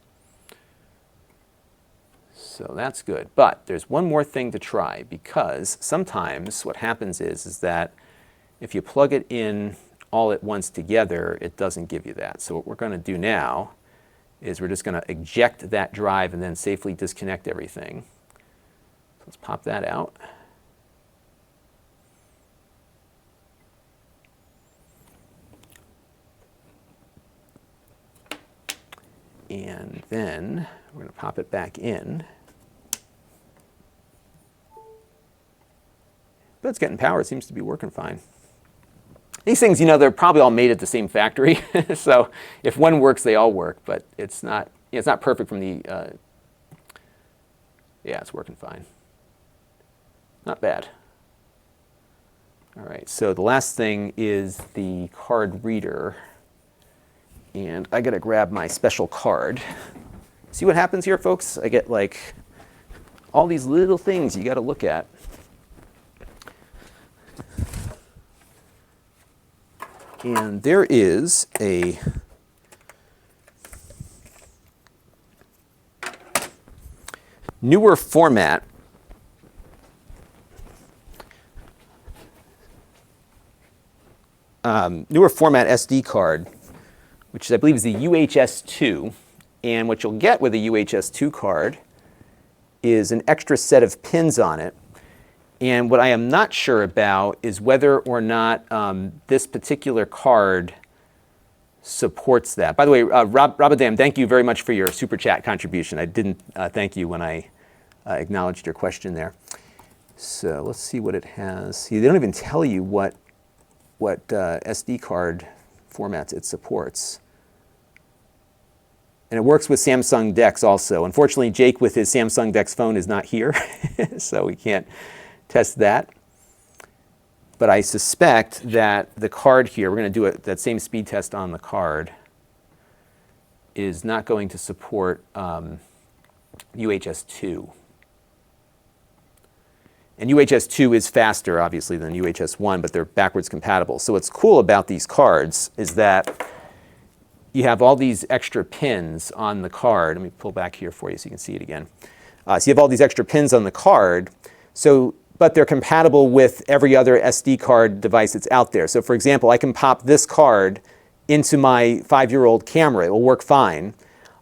So that's good. But there's one more thing to try, because sometimes what happens is that if you plug it in all at once together, it doesn't give you that. So what we're going to do now is we're just going to eject that drive and then safely disconnect everything. So let's pop that out. And then we're going to pop it back in. But it's getting power. It seems to be working fine. These things, they're probably all made at the same factory. So if one works, they all work. But it's not perfect from the... yeah, it's working fine. Not bad. All right, so the last thing is the card reader. And I got to grab my special card. See what happens here, folks? I get like all these little things you got to look at. And there is a newer format SD card, which I believe is the UHS-2. And what you'll get with a UHS-2 card is an extra set of pins on it. And what I am not sure about is whether or not this particular card supports that. By the way, Rabadam, thank you very much for your super chat contribution. I didn't thank you when I acknowledged your question there. So let's see what it has. See, they don't even tell you what SD card formats it supports. And it works with Samsung DeX also. Unfortunately, Jake with his Samsung DeX phone is not here, so we can't test that. But I suspect that the card here, we're going to do that same speed test on the card, is not going to support UHS-2. And UHS-2 is faster, obviously, than UHS-1, but they're backwards compatible. So what's cool about these cards is that you have all these extra pins on the card. Let me pull back here for you so you can see it again. So you have all these extra pins on the card, but they're compatible with every other SD card device that's out there. So for example, I can pop this card into my 5-year-old camera. It will work fine.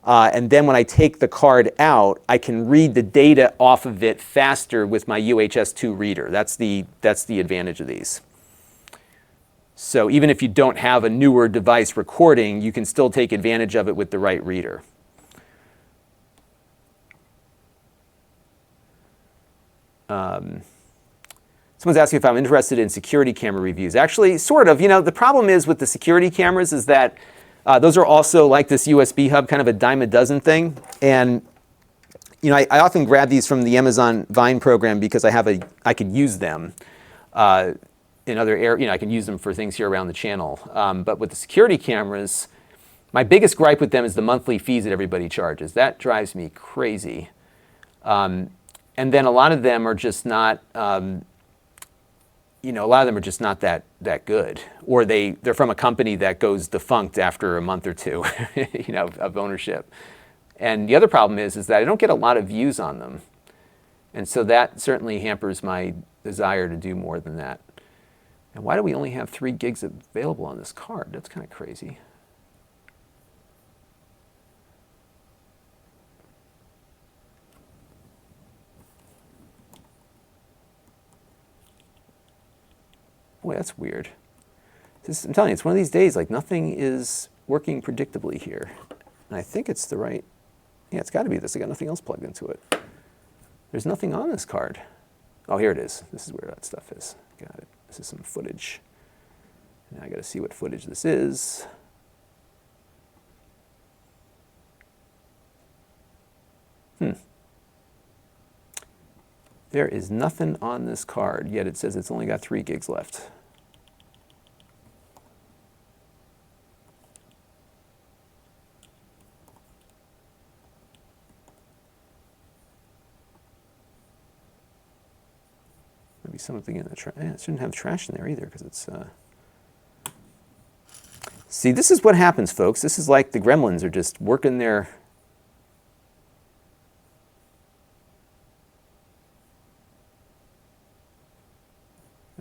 And then when I take the card out, I can read the data off of it faster with my UHS-2 reader. That's the advantage of these. So even if you don't have a newer device recording, you can still take advantage of it with the right reader. Someone's asking if I'm interested in security camera reviews. Actually, sort of. The problem is with the security cameras is that those are also like this USB hub, kind of a dime a dozen thing. And I often grab these from the Amazon Vine program because I could use them in other areas. I can use them for things here around the channel. But with the security cameras, my biggest gripe with them is the monthly fees that everybody charges. That drives me crazy. And then a lot of them are just not. A lot of them are just not that good, or they're from a company that goes defunct after a month or two, of ownership. And the other problem is that I don't get a lot of views on them. And so that certainly hampers my desire to do more than that. And why do we only have 3 gigs available on this card? That's kind of crazy. Boy, that's weird. I'm telling you, it's one of these days, like nothing is working predictably here. And I think it's the right, yeah, it's got to be this. I got nothing else plugged into it. There's nothing on this card. Oh, here it is. This is where that stuff is. Got it. This is some footage. Now I got to see what footage this is. There is nothing on this card, yet it says it's only got 3 gigs left. Maybe something in the trash. Yeah, it shouldn't have trash in there either because it's... See, this is what happens, folks. This is like the gremlins are just working their...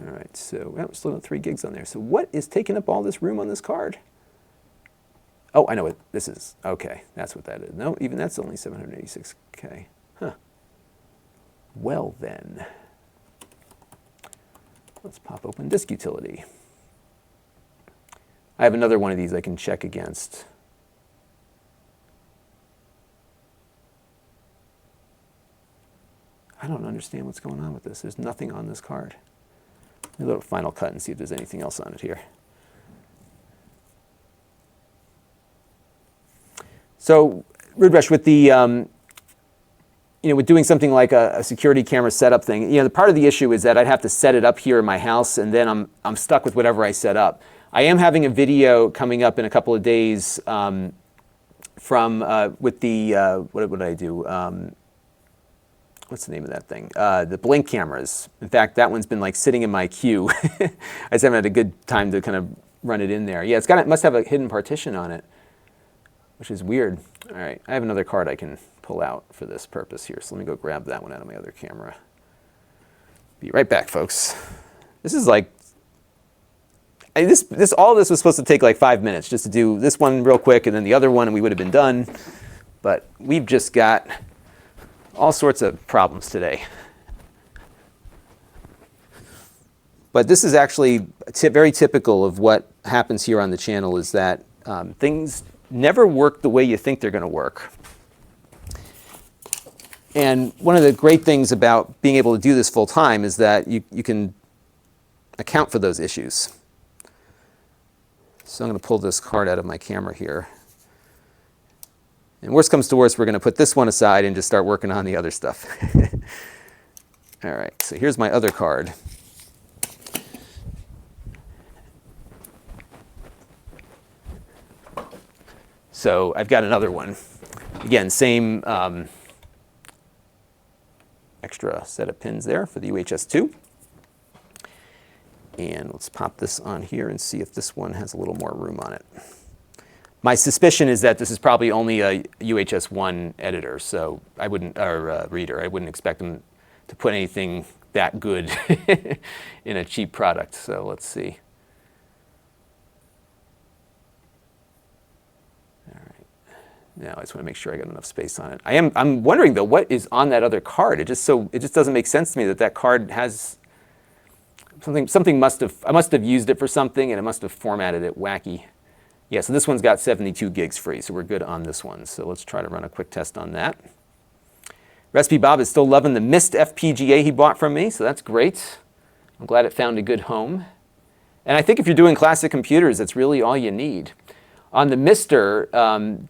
All right, so we're still got 3 gigs on there. So what is taking up all this room on this card? Oh, I know what this is. Okay, that's what that is. No, even that's only 786K. Huh. Well then, let's pop open disk utility. I have another one of these I can check against. I don't understand what's going on with this. There's nothing on this card. A little Final Cut and see if there's anything else on it here. So, Rudresh, with the with doing something like a security camera setup thing, the part of the issue is that I'd have to set it up here in my house, and then I'm stuck with whatever I set up. I am having a video coming up in a couple of days with the what did I do? What's the name of that thing? The Blink cameras. In fact, that one's been like sitting in my queue. I just haven't had a good time to kind of run it in there. Yeah, it must have a hidden partition on it, which is weird. All right, I have another card I can pull out for this purpose here. So let me go grab that one out of my other camera. Be right back, folks. This is like, all of this was supposed to take like 5 minutes just to do this one real quick and then the other one and we would have been done. But we've just got all sorts of problems today. But this is actually very typical of what happens here on the channel is that things never work the way you think they're going to work. And one of the great things about being able to do this full time is that you can account for those issues. So I'm going to pull this card out of my camera here. And worst comes to worst, we're going to put this one aside and just start working on the other stuff. All right, so here's my other card. So I've got another one. Again, same extra set of pins there for the UHS-2. And let's pop this on here and see if this one has a little more room on it. My suspicion is that this is probably only a UHS-1 editor, so I wouldn't, or reader. I wouldn't expect them to put anything that good in a cheap product. So let's see. All right. Now I just want to make sure I got enough space on it. I'm wondering though, what is on that other card? It just doesn't make sense to me that that card has something I must have used it for something and it must have formatted it wacky. Yeah, so this one's got 72 gigs free, so we're good on this one. So let's try to run a quick test on that. Recipe Bob is still loving the Mist FPGA he bought from me, so that's great. I'm glad it found a good home. And I think if you're doing classic computers, that's really all you need. On the Mister,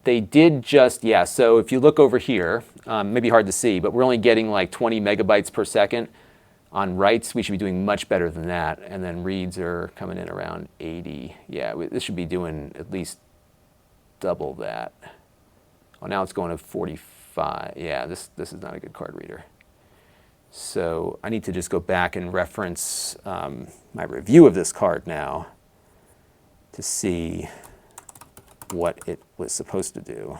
they did just, yeah, so if you look over here, maybe hard to see, but we're only getting like 20 megabytes per second. On writes, we should be doing much better than that. And then reads are coming in around 80. Yeah, this should be doing at least double that. Oh, now it's going to 45. Yeah, this is not a good card reader. So I need to just go back and reference my review of this card now to see what it was supposed to do.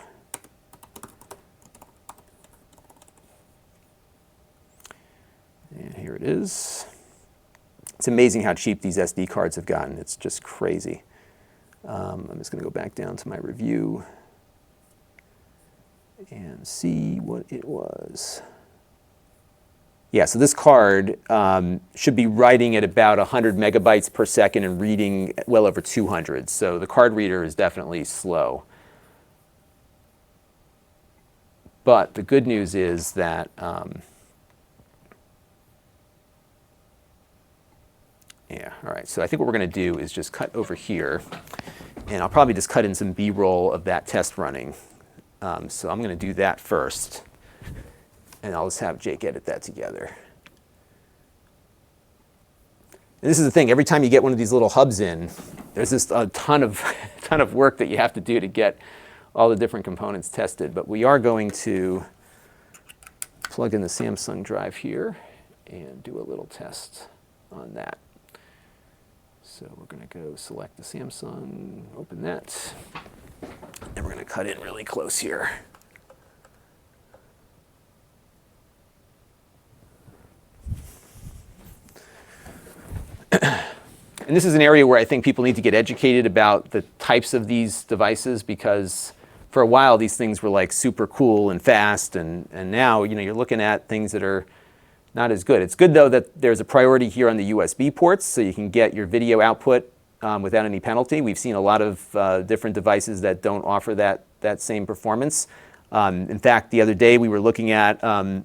And here it is. It's amazing how cheap these SD cards have gotten. It's just crazy. I'm just going to go back down to my review and see what it was. Yeah, so this card should be writing at about 100 megabytes per second and reading well over 200. So the card reader is definitely slow. But the good news is that yeah, all right, so I think what we're going to do is just cut over here, and I'll probably just cut in some B-roll of that test running. So I'm going to do that first, and I'll just have Jake edit that together. And this is the thing, every time you get one of these little hubs in, there's just a ton of work that you have to do to get all the different components tested. But we are going to plug in the Samsung drive here and do a little test on that. So we're going to go select the Samsung, open that, and we're going to cut in really close here. And this is an area where I think people need to get educated about the types of these devices, because for a while these things were like super cool and fast, and now you're looking at things that are not as good. It's good, though, that there's a priority here on the USB ports, so you can get your video output without any penalty. We've seen a lot of different devices that don't offer that same performance. In fact, the other day we were looking at one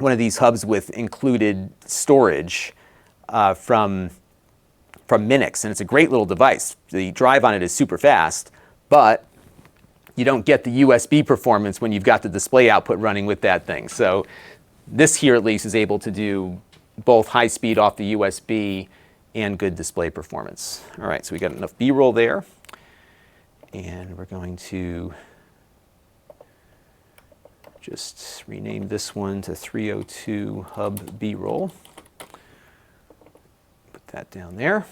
of these hubs with included storage from Minix, and it's a great little device. The drive on it is super fast, but you don't get the USB performance when you've got the display output running with that thing. So this here, at least, is able to do both high speed off the USB and good display performance. All right, so we got enough B-roll there. And we're going to just rename this one to 302 Hub B-roll. Put that down there.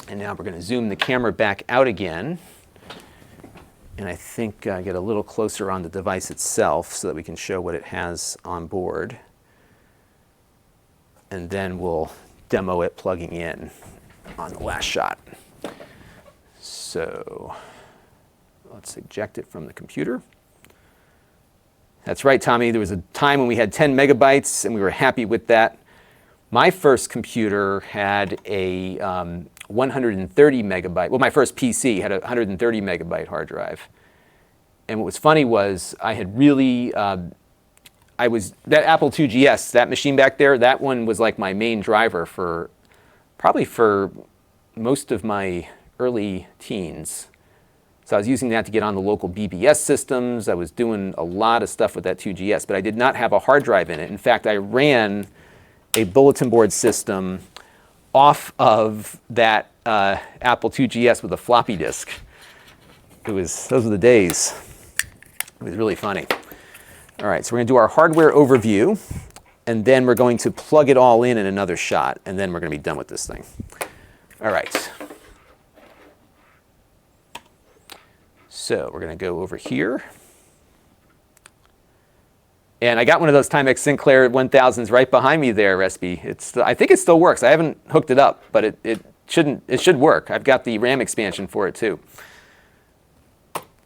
And now we're going to zoom the camera back out again. And I think get a little closer on the device itself so that we can show what it has on board. And then we'll demo it plugging in on the last shot. So let's eject it from the computer. That's right, Tommy. There was a time when we had 10 megabytes and we were happy with that. My first computer had a 130 megabyte, well, my first PC had a 130 megabyte hard drive. And what was funny was I had really, that Apple IIgs, that machine back there, that one was like my main driver probably for most of my early teens. So I was using that to get on the local BBS systems. I was doing a lot of stuff with that 2GS, but I did not have a hard drive in it. In fact, I ran a bulletin board system off of that Apple IIgs with a floppy disk. Those were the days. It was really funny. All right, so we're going to do our hardware overview, and then we're going to plug it all in another shot, and then we're going to be done with this thing. All right. So we're going to go over here. And I got one of those Timex Sinclair 1000s right behind me there, Respi. I think it still works. I haven't hooked it up, but it should work. I've got the RAM expansion for it too.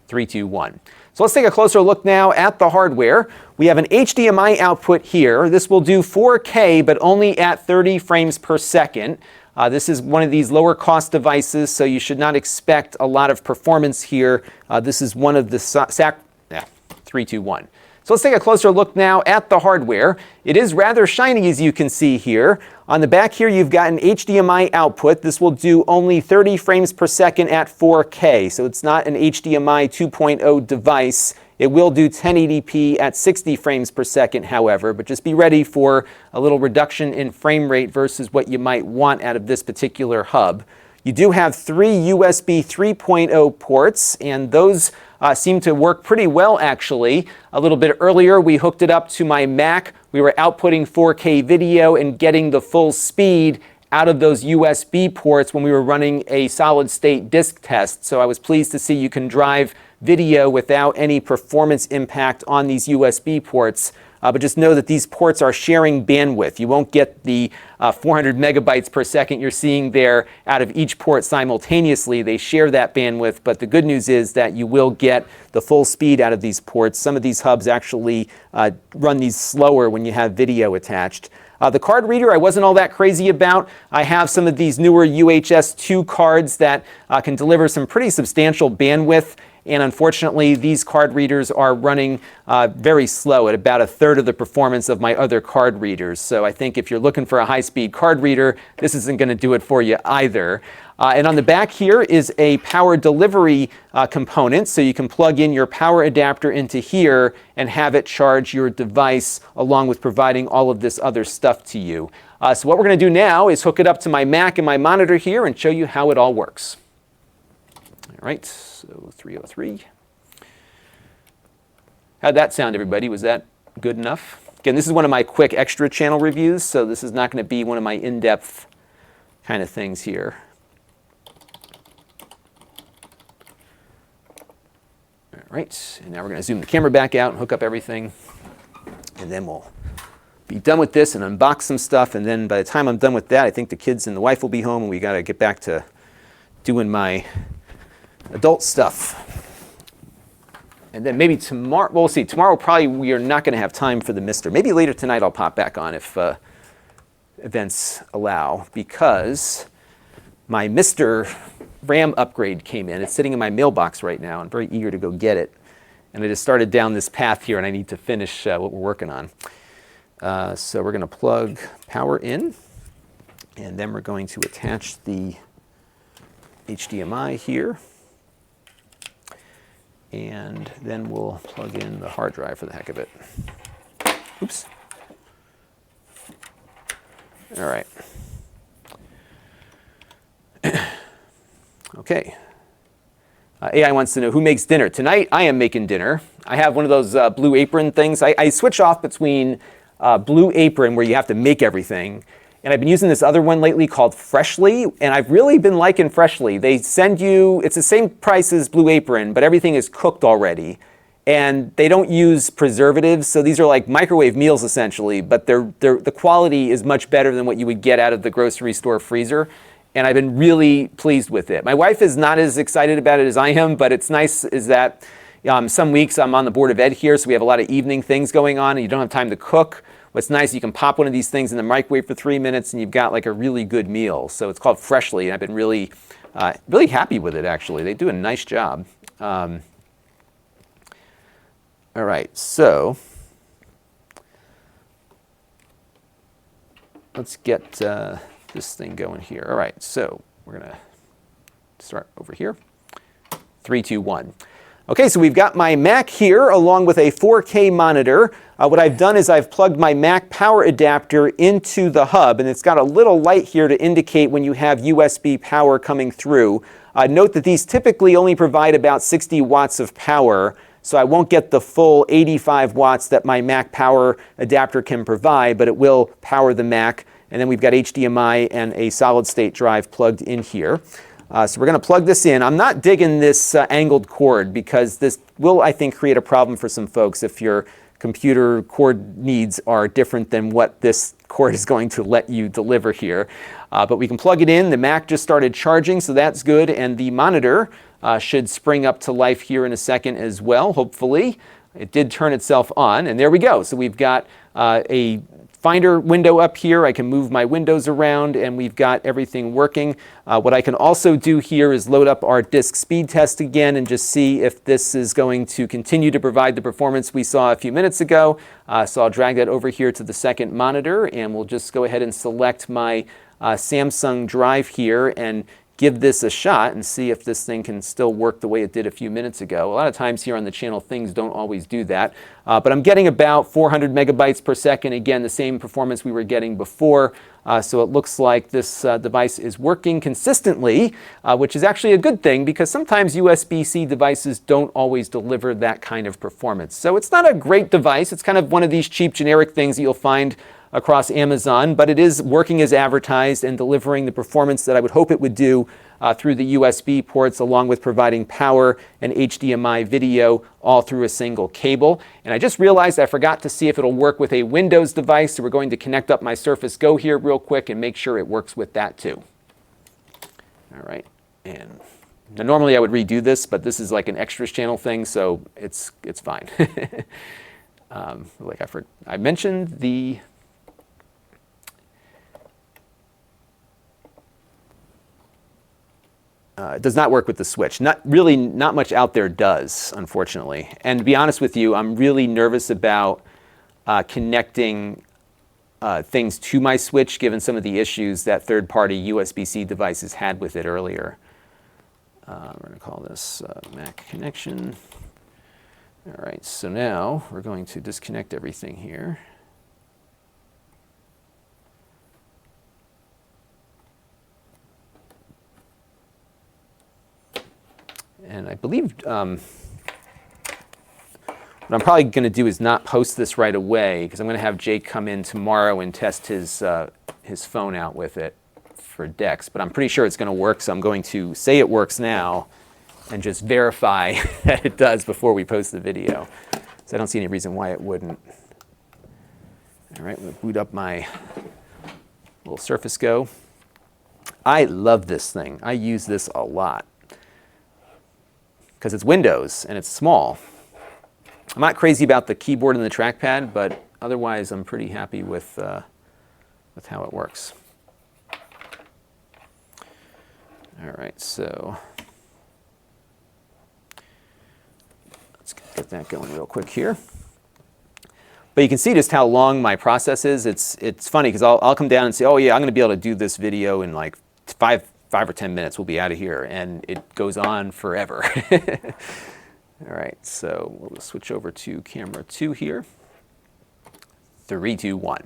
3, 2, 1. So let's take a closer look now at the hardware. We have an HDMI output here. This will do 4K, but only at 30 frames per second. This is one of these lower cost devices, so you should not expect a lot of performance here. This is one of the 3, 2, 1. So let's take a closer look now at the hardware. It is rather shiny, as you can see here. On the back here, you've got an HDMI output. This will do only 30 frames per second at 4K, so it's not an HDMI 2.0 device. It will do 1080p at 60 frames per second, however, but just be ready for a little reduction in frame rate versus what you might want out of this particular hub. You do have 3 USB 3.0 ports, and those seem to work pretty well, actually. A little bit earlier, we hooked it up to my Mac. We were outputting 4K video and getting the full speed out of those USB ports when we were running a solid-state disk test. So I was pleased to see you can drive video without any performance impact on these USB ports. But just know that these ports are sharing bandwidth. You won't get the 400 megabytes per second you're seeing there out of each port simultaneously. They share that bandwidth, but the good news is that you will get the full speed out of these ports. Some of these hubs actually run these slower when you have video attached. The card reader I wasn't all that crazy about. I have some of these newer UHS 2 cards that can deliver some pretty substantial bandwidth. And unfortunately, these card readers are running very slow at about a third of the performance of my other card readers. So I think if you're looking for a high-speed card reader, this isn't going to do it for you either. And on the back here is a power delivery component. So you can plug in your power adapter into here and have it charge your device along with providing all of this other stuff to you. So what we're going to do now is hook it up to my Mac and my monitor here and show you how it all works. All right, so 303. How'd that sound, everybody? Was that good enough? Again, this is one of my quick extra channel reviews, so this is not going to be one of my in-depth kind of things here. All right, and now we're going to zoom the camera back out and hook up everything, and then we'll be done with this and unbox some stuff, and then by the time I'm done with that, I think the kids and the wife will be home, and we got to get back to doing my adult stuff. And then maybe tomorrow, we'll see. Tomorrow probably we are not going to have time for the Mister. Maybe later tonight I'll pop back on if events allow, because my Mister RAM upgrade came in. It's sitting in my mailbox right now. I'm very eager to go get it. And I just started down this path here, and I need to finish what we're working on. So we're going to plug power in, and then we're going to attach the HDMI here. And then we'll plug in the hard drive for the heck of it. Oops. All right. Okay. AI wants to know who makes dinner. Tonight, I am making dinner. I have one of those Blue Apron things. I switch off between Blue Apron, where you have to make everything, and I've been using this other one lately called Freshly, and I've really been liking Freshly. They send you, it's the same price as Blue Apron, but everything is cooked already. And they don't use preservatives, so these are like microwave meals essentially, but the quality is much better than what you would get out of the grocery store freezer. And I've been really pleased with it. My wife is not as excited about it as I am, but it's nice is that some weeks I'm on the Board of Ed here, so we have a lot of evening things going on, and you don't have time to cook. What's nice, you can pop one of these things in the microwave for 3 minutes and you've got like a really good meal. So it's called Freshly, and I've been really, really happy with it actually. They do a nice job. All right, so let's get this thing going here. All right, so we're gonna start over here. 3, 2, 1. Okay, so we've got my Mac here along with a 4K monitor. What I've done is I've plugged my Mac power adapter into the hub, and it's got a little light here to indicate when you have USB power coming through. Note that these typically only provide about 60 watts of power, so I won't get the full 85 watts that my Mac power adapter can provide, but it will power the Mac. And then we've got HDMI and a solid-state drive plugged in here. So we're going to plug this in. I'm not digging this angled cord because this will, I think, create a problem for some folks if your computer cord needs are different than what this cord is going to let you deliver here. But we can plug it in. The Mac just started charging, so that's good. And the monitor should spring up to life here in a second as well, hopefully. It did turn itself on, and there we go. So we've got a Finder window up here. I can move my windows around, and we've got everything working. What I can also do here is load up our disk speed test again and just see if this is going to continue to provide the performance we saw a few minutes ago. So I'll drag that over here to the second monitor, and we'll just go ahead and select my Samsung drive here and give this a shot and see if this thing can still work the way it did a few minutes ago. A lot of times here on the channel, things don't always do that. But I'm getting about 400 megabytes per second. Again, the same performance we were getting before. So it looks like this device is working consistently, which is actually a good thing because sometimes USB-C devices don't always deliver that kind of performance. So it's not a great device. It's kind of one of these cheap generic things that you'll find across Amazon, but it is working as advertised and delivering the performance that I would hope it would do through the USB ports, along with providing power and HDMI video all through a single cable. And I just realized I forgot to see if it'll work with a Windows device, so we're going to connect up my Surface Go here real quick and make sure it works with that too. All right, and now normally I would redo this, but this is like an extras channel thing, so it's fine. Like I mentioned the it does not work with the switch. Not much out there does, unfortunately. And to be honest with you, I'm really nervous about connecting things to my switch, given some of the issues that third-party USB-C devices had with it earlier. We're going to call this Mac connection. All right, so now we're going to disconnect everything here. And I believe what I'm probably going to do is not post this right away, because I'm going to have Jake come in tomorrow and test his phone out with it for DeX. But I'm pretty sure it's going to work, so I'm going to say it works now and just verify that it does before we post the video. So I don't see any reason why it wouldn't. All right, I'm going to boot up my little Surface Go. I love this thing. I use this a lot, because it's Windows and it's small. I'm not crazy about the keyboard and the trackpad, but otherwise I'm pretty happy with how it works. All right, so let's get that going real quick here. But you can see just how long my process is. It's funny, because I'll come down and say, oh yeah, I'm going to be able to do this video in like 5 or 10 minutes, we'll be out of here, and it goes on forever. All right, so we'll switch over to camera 2 here. 3, 2, 1.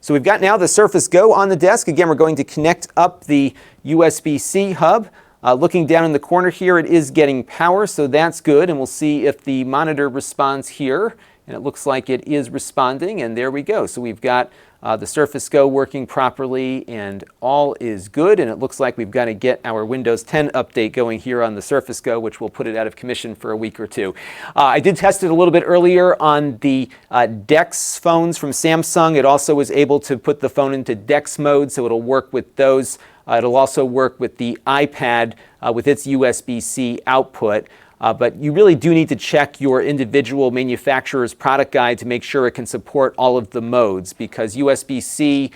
So we've got now the Surface Go on the desk. Again, we're going to connect up the USB-C hub. Looking down in the corner here, it is getting power, so that's good, and we'll see if the monitor responds here. And it looks like it is responding, and there we go. So we've got the Surface Go working properly, and all is good. And it looks like we've got to get our Windows 10 update going here on the Surface Go, which will put it out of commission for a week or two. I did test it a little bit earlier on the DeX phones from Samsung. It also was able to put the phone into DeX mode, so it'll work with those. It'll also work with the iPad with its USB-C output. But you really do need to check your individual manufacturer's product guide to make sure it can support all of the modes, because USB-C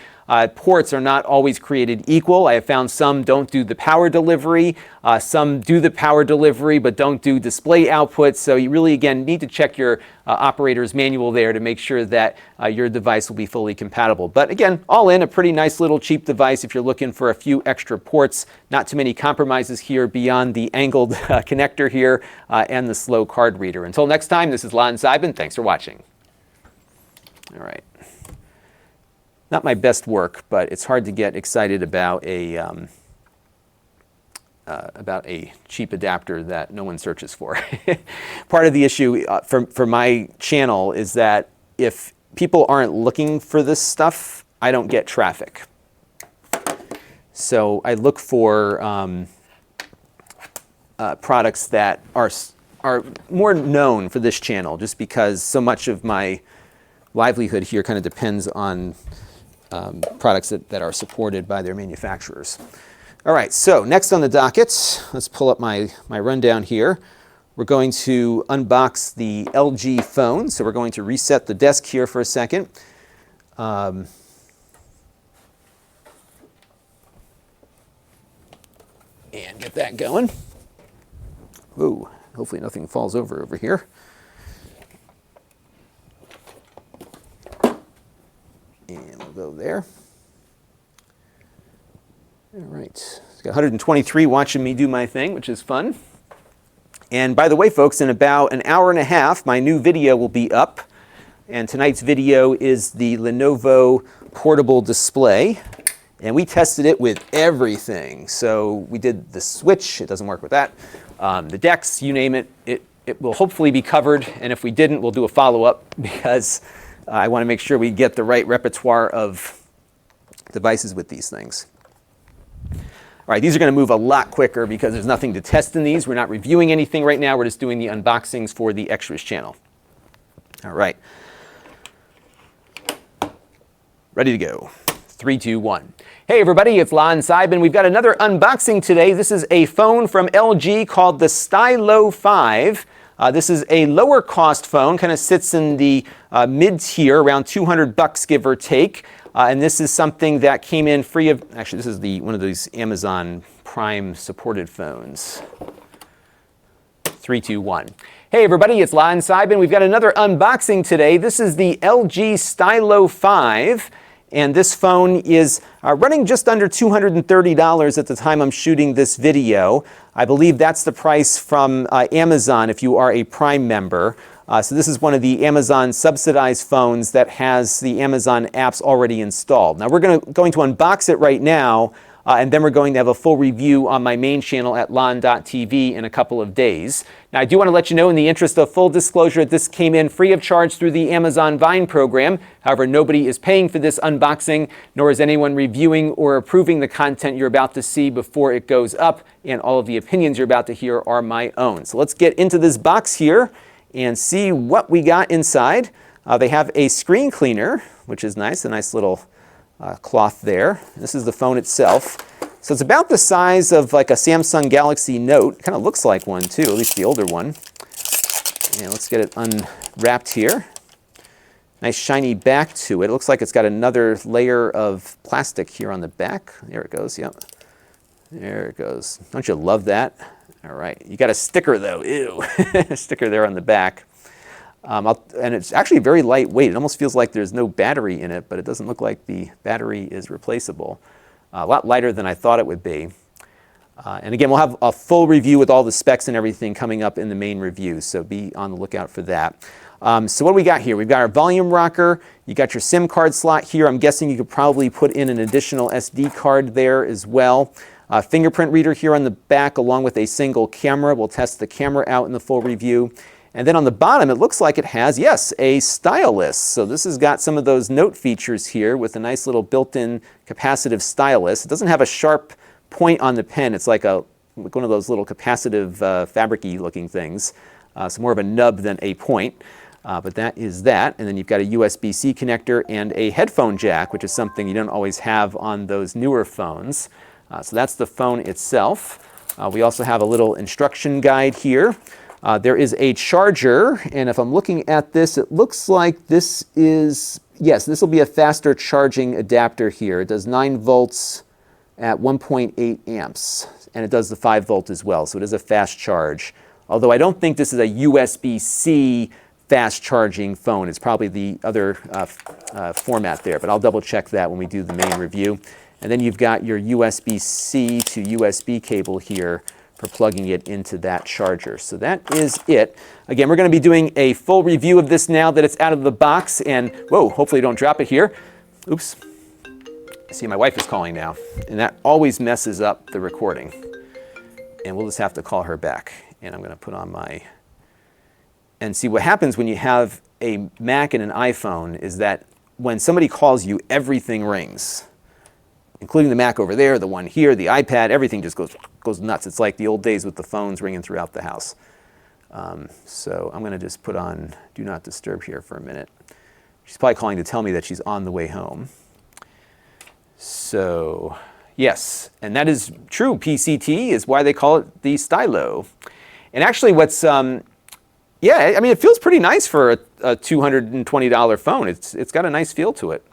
ports are not always created equal. I have found some don't do the power delivery, some do the power delivery but don't do display output. So you really, again, need to check your operator's manual there to make sure that your device will be fully compatible. But again, all in, a pretty nice little cheap device if you're looking for a few extra ports. Not too many compromises here beyond the angled connector here and the slow card reader. Until next time, this is Lon.TV. Thanks for watching. All right. Not my best work, but it's hard to get excited about a cheap adapter that no one searches for. Part of the issue for my channel is that if people aren't looking for this stuff, I don't get traffic. So I look for products that are more known for this channel, just because so much of my livelihood here kind of depends on products that are supported by their manufacturers. All right, so next on the docket, let's pull up my rundown here. We're going to unbox the LG phone. So we're going to reset the desk here for a second. And get that going. Ooh, hopefully nothing falls over here. And we'll go there. All right, it's got 123 watching me do my thing, which is fun. And by the way, folks, in about an hour and a half, my new video will be up. And tonight's video is the Lenovo portable display. And we tested it with everything. So we did the switch, it doesn't work with that. The DeX, you name it, it will hopefully be covered. And if we didn't, we'll do a follow-up, because I want to make sure we get the right repertoire of devices with these things. All right, these are going to move a lot quicker because there's nothing to test in these. We're not reviewing anything right now. We're just doing the unboxings for the extras channel. All right. Ready to go. 3, 2, 1. Hey everybody, it's Lon.TV. We've got another unboxing today. This is a phone from LG called the Stylo 5. This is a lower cost phone, kind of sits in the mid-tier, around $200 give or take. And this is something that came in free of, actually this is one of these Amazon Prime supported phones. 3, 2, 1. Hey everybody, it's Lon.TV. We've got another unboxing today. This is the LG Stylo 5. And this phone is running just under $230 at the time I'm shooting this video. I believe that's the price from Amazon if you are a Prime member. So this is one of the Amazon subsidized phones that has the Amazon apps already installed. Now we're going to unbox it right now, and then we're going to have a full review on my main channel at Lon.TV in a couple of days. Now I do want to let you know, in the interest of full disclosure, this came in free of charge through the Amazon Vine program. However, nobody is paying for this unboxing, nor is anyone reviewing or approving the content you're about to see before it goes up, and all of the opinions you're about to hear are my own. So let's get into this box here and see what we got inside. They have a screen cleaner, which is nice, a nice little cloth there. This is the phone itself. So it's about the size of like a Samsung Galaxy Note. Kind of looks like one too, at least the older one. And let's get it unwrapped here. Nice shiny back to it. It looks like it's got another layer of plastic here on the back. There it goes, yep. There it goes. Don't you love that? All right, you got a sticker though, ew. A sticker there on the back. And it's actually very lightweight. It almost feels like there's no battery in it, but it doesn't look like the battery is replaceable. A lot lighter than I thought it would be. And again, we'll have a full review with all the specs and everything coming up in the main review, so be on the lookout for that. So what do we got here? We've got our volume rocker. You got your SIM card slot here. I'm guessing you could probably put in an additional SD card there as well. Fingerprint reader here on the back along with a single camera. We'll test the camera out in the full review. And then on the bottom, it looks like it has, yes, a stylus. So this has got some of those note features here with a nice little built-in capacitive stylus. It doesn't have a sharp point on the pen. It's like one of those little capacitive fabric-y looking things. So more of a nub than a point. But that is that. And then you've got a USB-C connector and a headphone jack, which is something you don't always have on those newer phones. So that's the phone itself. We also have a little instruction guide here. There is a charger, and if I'm looking at this, it looks like this is, yes, this will be a faster charging adapter here. It does 9 volts at 1.8 amps, and it does the 5 volt as well, so it is a fast charge. Although I don't think this is a USB-C fast charging phone. It's probably the other format there, but I'll double check that when we do the main review. And then you've got your USB-C to USB cable here for plugging it into that charger. So that is it. Again, we're going to be doing a full review of this now that it's out of the box. And whoa, hopefully don't drop it here. Oops. I see my wife is calling now. And that always messes up the recording. And we'll just have to call her back. And I'm going to put on my... And see, what happens when you have a Mac and an iPhone is that when somebody calls you, everything rings. Including the Mac over there, the one here, the iPad, everything just goes nuts. It's like the old days with the phones ringing throughout the house. So I'm going to just put on Do Not Disturb here for a minute. She's probably calling to tell me that she's on the way home. So yes, and that is true. PCT is why they call it the Stylo. And actually what's, yeah, I mean, it feels pretty nice for a $220 phone. It's got a nice feel to it.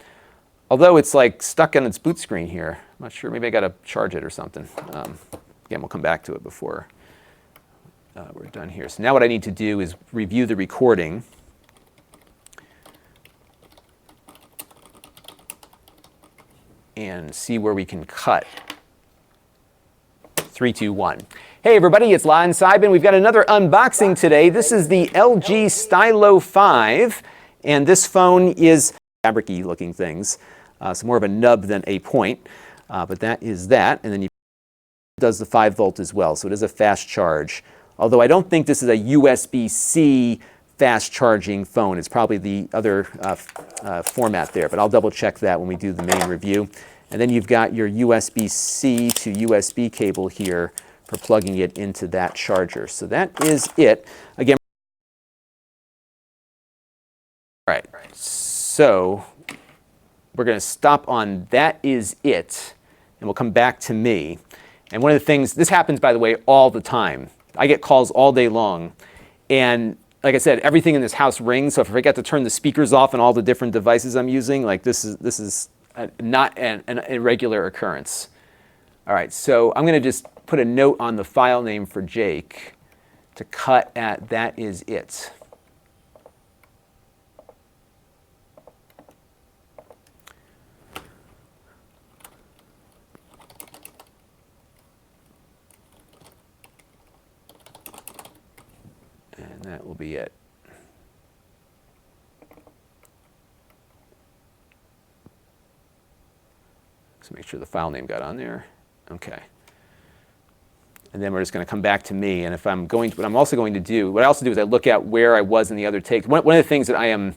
Although it's like stuck on its boot screen here. I'm not sure, maybe I got to charge it or something. Again, we'll come back to it before we're done here. So now what I need to do is review the recording. And see where we can cut. 3, 2, 1. Hey everybody, it's Lon.TV. We've got another unboxing today. This is the LG Stylo 5. And this phone is fabric-y looking things. So more of a nub than a point, but that is that. And then it does the 5 volt as well, so it is a fast charge. Although I don't think this is a USB-C fast charging phone. It's probably the other format there, but I'll double check that when we do the main review. And then you've got your USB-C to USB cable here for plugging it into that charger. So that is it. Again, all right, so we're going to stop on that is it, and we'll come back to me. And one of the things, this happens, by the way, all the time. I get calls all day long, and like I said, everything in this house rings, so if I forget to turn the speakers off on all the different devices I'm using, like this is not an irregular occurrence. All right, so I'm going to just put a note on the file name for Jake to cut at that is it. And that will be it. So make sure the file name got on there. Okay. And then we're just going to come back to me. And if I'm going to, what I'm also going to do, what I also do is I look at where I was in the other take. One of the things that I am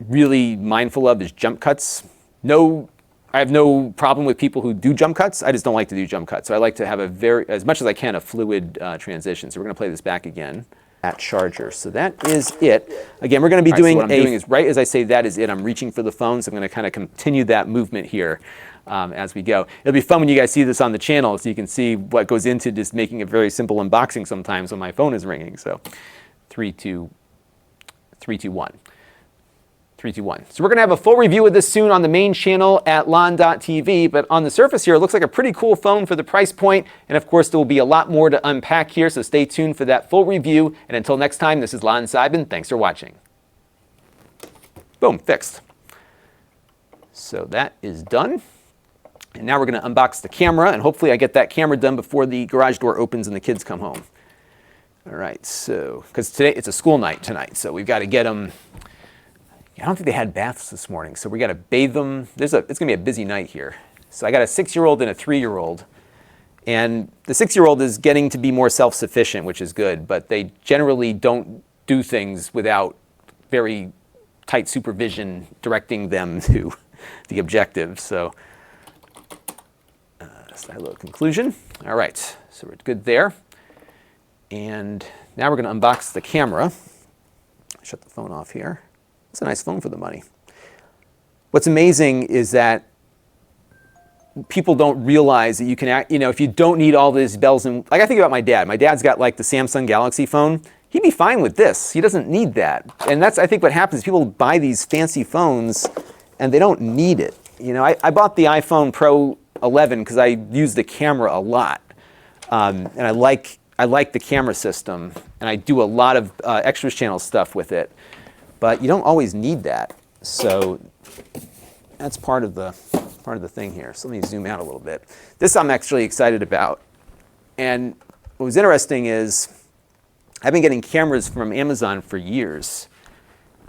really mindful of is jump cuts. I have no problem with people who do jump cuts. I just don't like to do jump cuts. So I like to have as much as I can, a fluid transition. So we're going to play this back again. That charger. So that is it. Again, we're going to be doing what I'm doing is right as I say that is it, I'm reaching for the phone. So I'm going to kind of continue that movement here as we go. It'll be fun when you guys see this on the channel so you can see what goes into just making a very simple unboxing sometimes when my phone is ringing. So 3, 2, 1. 3, 2, 1. So we're going to have a full review of this soon on the main channel at Lon.TV, but on the surface here, it looks like a pretty cool phone for the price point, and of course there will be a lot more to unpack here, so stay tuned for that full review, and until next time, this is Lon.TV. Thanks for watching. Boom, fixed. So that is done, and now we're going to unbox the camera, and hopefully I get that camera done before the garage door opens and the kids come home. All right, so, because today it's a school night tonight, so we've got to get them. I don't think they had baths this morning, so we got to bathe them. It's going to be a busy night here. So I got a 6-year-old and a 3-year-old. And the 6-year-old is getting to be more self-sufficient, which is good, but they generally don't do things without very tight supervision directing them to the objective. So that's a little conclusion. All right, so we're good there. And now we're going to unbox the camera. Shut the phone off here. It's a nice phone for the money. What's amazing is that people don't realize that you can, if you don't need all these bells and, like I think about my dad. My dad's got like the Samsung Galaxy phone. He'd be fine with this. He doesn't need that. And that's, I think, what happens. People buy these fancy phones and they don't need it. I bought the iPhone Pro 11 because I use the camera a lot. And I like the camera system. And I do a lot of extras channel stuff with it. But you don't always need that, so that's part of the thing here. So let me zoom out a little bit. This I'm actually excited about, and what was interesting is I've been getting cameras from Amazon for years,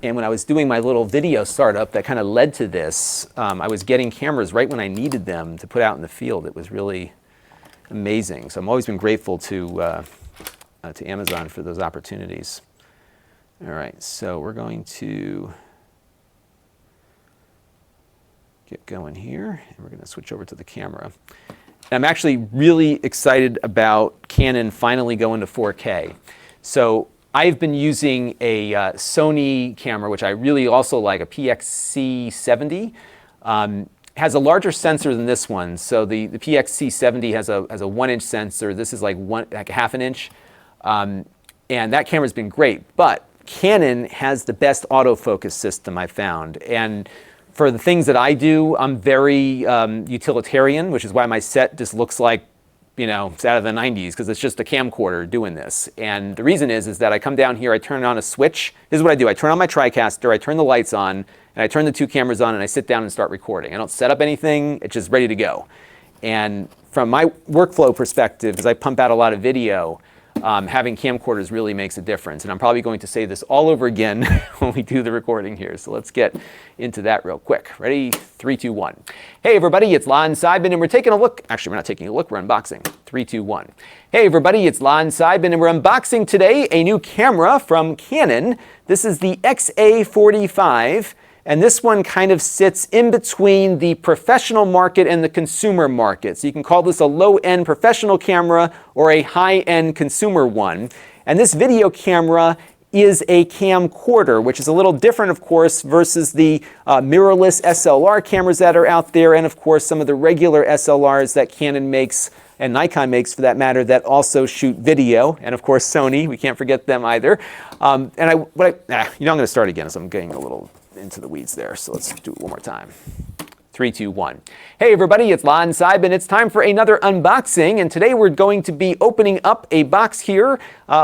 and when I was doing my little video startup that kind of led to this, I was getting cameras right when I needed them to put out in the field. It was really amazing. So I've always been grateful to Amazon for those opportunities. All right, so we're going to get going here, and we're going to switch over to the camera. And I'm actually really excited about Canon finally going to 4K. So I've been using a Sony camera, which I really also like, a PXC70. Has a larger sensor than this one. So the PXC70 has a 1-inch sensor. This is like a half an inch. And that camera's been great, but Canon has the best autofocus system I found. And for the things that I do, I'm very utilitarian, which is why my set just looks like, it's out of the 90s, because it's just a camcorder doing this. And the reason is that I come down here, I turn on a switch. This is what I do. I turn on my TriCaster, I turn the lights on, and I turn the 2 cameras on, and I sit down and start recording. I don't set up anything. It's just ready to go. And from my workflow perspective, as I pump out a lot of video, having camcorders really makes a difference. And I'm probably going to say this all over again when we do the recording here. So let's get into that real quick. Ready? 3, 2, 1. Hey everybody, it's Lon.TV, and we're taking a look. Actually, we're not taking a look, we're unboxing. 3, 2, 1. Hey everybody, it's Lon.TV, and we're unboxing today a new camera from Canon. This is the XA45. And this one kind of sits in between the professional market and the consumer market. So you can call this a low-end professional camera or a high-end consumer one. And this video camera is a camcorder, which is a little different, of course, versus the mirrorless SLR cameras that are out there, and of course some of the regular SLRs that Canon makes and Nikon makes, for that matter, that also shoot video, and of course Sony. We can't forget them either. I'm going to start again, as I'm getting a little into the weeds there. So let's do it one more time. 3, 2, 1. Hey everybody, it's Lon.TV, and it's time for another unboxing. And today we're going to be opening up a box here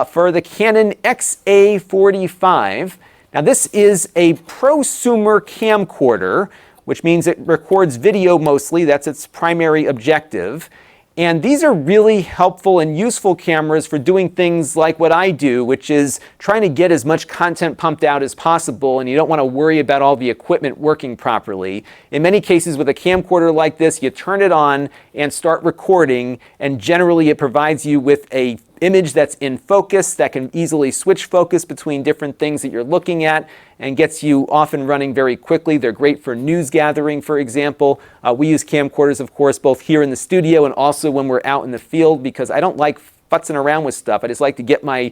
for the Canon XA45. Now this is a prosumer camcorder, which means it records video mostly. That's its primary objective. And these are really helpful and useful cameras for doing things like what I do, which is trying to get as much content pumped out as possible, and you don't want to worry about all the equipment working properly. In many cases with a camcorder like this, you turn it on and start recording, and generally it provides you with an image that's in focus, that can easily switch focus between different things that you're looking at, and gets you off and running very quickly. They're great for news gathering, for example. We use camcorders, of course, both here in the studio and also when we're out in the field, because I don't like futzing around with stuff. I just like to get my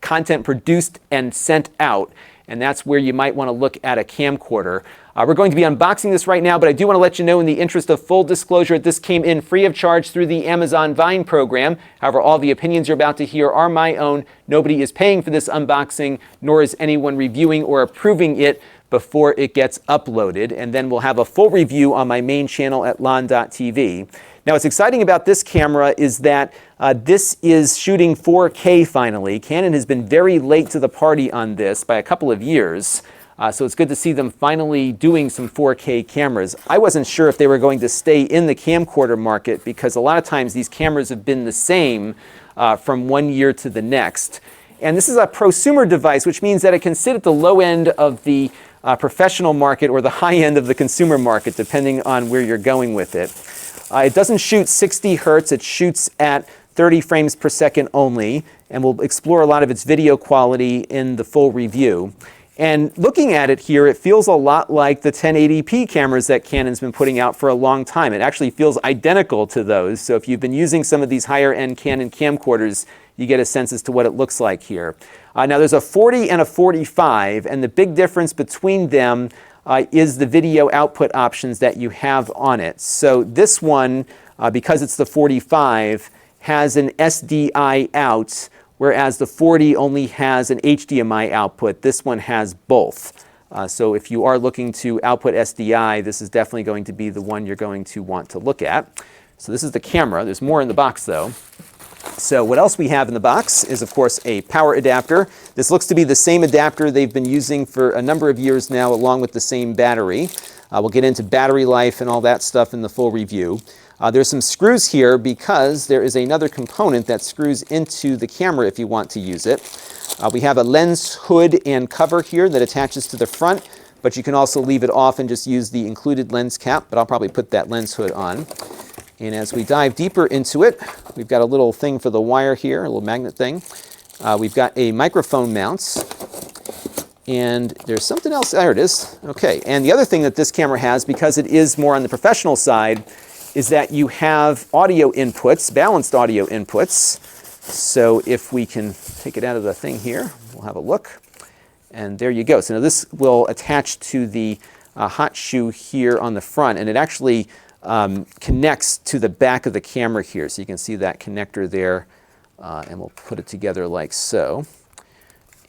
content produced and sent out. And that's where you might want to look at a camcorder. We're going to be unboxing this right now, but I do want to let you know, in the interest of full disclosure, this came in free of charge through the Amazon Vine program. However, all the opinions you're about to hear are my own. Nobody is paying for this unboxing, nor is anyone reviewing or approving it before it gets uploaded. And then we'll have a full review on my main channel at Lon.TV. Now, what's exciting about this camera is that this is shooting 4K finally. Canon has been very late to the party on this by a couple of years. So it's good to see them finally doing some 4K cameras. I wasn't sure if they were going to stay in the camcorder market, because a lot of times these cameras have been the same from one year to the next. And this is a prosumer device, which means that it can sit at the low end of the professional market or the high end of the consumer market, depending on where you're going with it. It doesn't shoot 60 hertz, it shoots at 30 frames per second only, and we'll explore a lot of its video quality in the full review. And looking at it here, it feels a lot like the 1080p cameras that Canon's been putting out for a long time. It actually feels identical to those. So if you've been using some of these higher end Canon camcorders, you get a sense as to what it looks like here. Now there's a 40 and a 45, and the big difference between them is the video output options that you have on it. So this one, because it's the 45, has an SDI out, whereas the 40 only has an HDMI output. This one has both. So if you are looking to output SDI, this is definitely going to be the one you're going to want to look at. So this is the camera. There's more in the box though. So what else we have in the box is, of course, a power adapter. This looks to be the same adapter they've been using for a number of years now, along with the same battery. We'll get into battery life and all that stuff in the full review. There's some screws here because there is another component that screws into the camera if you want to use it. We have a lens hood and cover here that attaches to the front, but you can also leave it off and just use the included lens cap, but I'll probably put that lens hood on. And as we dive deeper into it, we've got a little thing for the wire here, a little magnet thing. We've got a microphone mount, and there's something else. There it is. Okay, and the other thing that this camera has, because it is more on the professional side, is that you have audio inputs, balanced audio inputs. So if we can take it out of the thing here, we'll have a look. And there you go. So now this will attach to the hot shoe here on the front, and it actually connects to the back of the camera here. So you can see that connector there, and we'll put it together like so.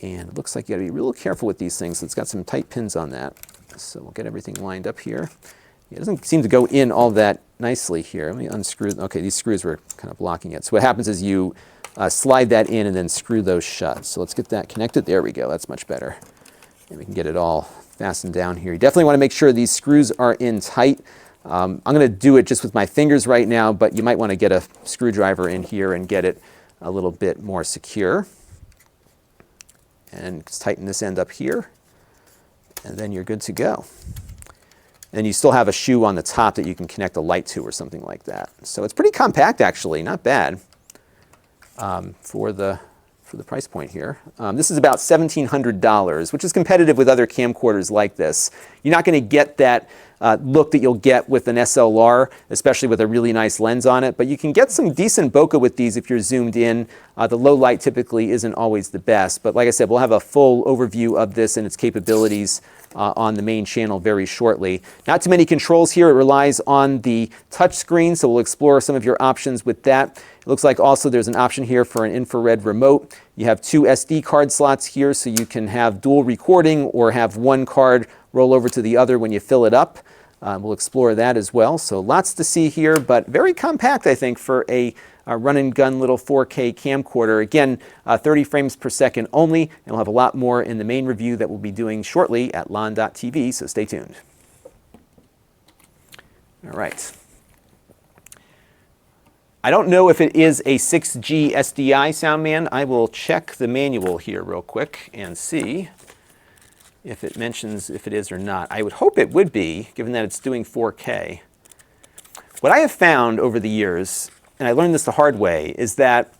And it looks like you gotta be real careful with these things. It's got some tight pins on that. So we'll get everything lined up here. It doesn't seem to go in all that nicely here. Let me unscrew. Okay, these screws were kind of blocking it. So what happens is you slide that in and then screw those shut. So let's get that connected. There we go. That's much better. And we can get it all fastened down here. You definitely want to make sure these screws are in tight. I'm going to do it just with my fingers right now, but you might want to get a screwdriver in here and get it a little bit more secure. And just tighten this end up here, and then you're good to go. And you still have a shoe on the top that you can connect a light to or something like that. So it's pretty compact, actually, not bad for the price point here. This is about $1,700, which is competitive with other camcorders like this. You're not going to get that look that you'll get with an SLR, especially with a really nice lens on it, but you can get some decent bokeh with these if you're zoomed in. The low light typically isn't always the best, but like I said, we'll have a full overview of this and its capabilities on the main channel very shortly. Not too many controls here. It relies on the touch screen, so we'll explore some of your options with that. It looks like also there's an option here for an infrared remote. You have 2 SD card slots here, so you can have dual recording or have one card roll over to the other when you fill it up. We'll explore that as well. So lots to see here, but very compact, I think, for a run-and-gun little 4K camcorder. Again, 30 frames per second only, and we'll have a lot more in the main review that we'll be doing shortly at Lon.TV, so stay tuned. All right. I don't know if it is a 6G SDI Soundman. I will check the manual here real quick and see if it mentions if it is or not. I would hope it would be, given that it's doing 4K. What I have found over the years, and I learned this the hard way, is that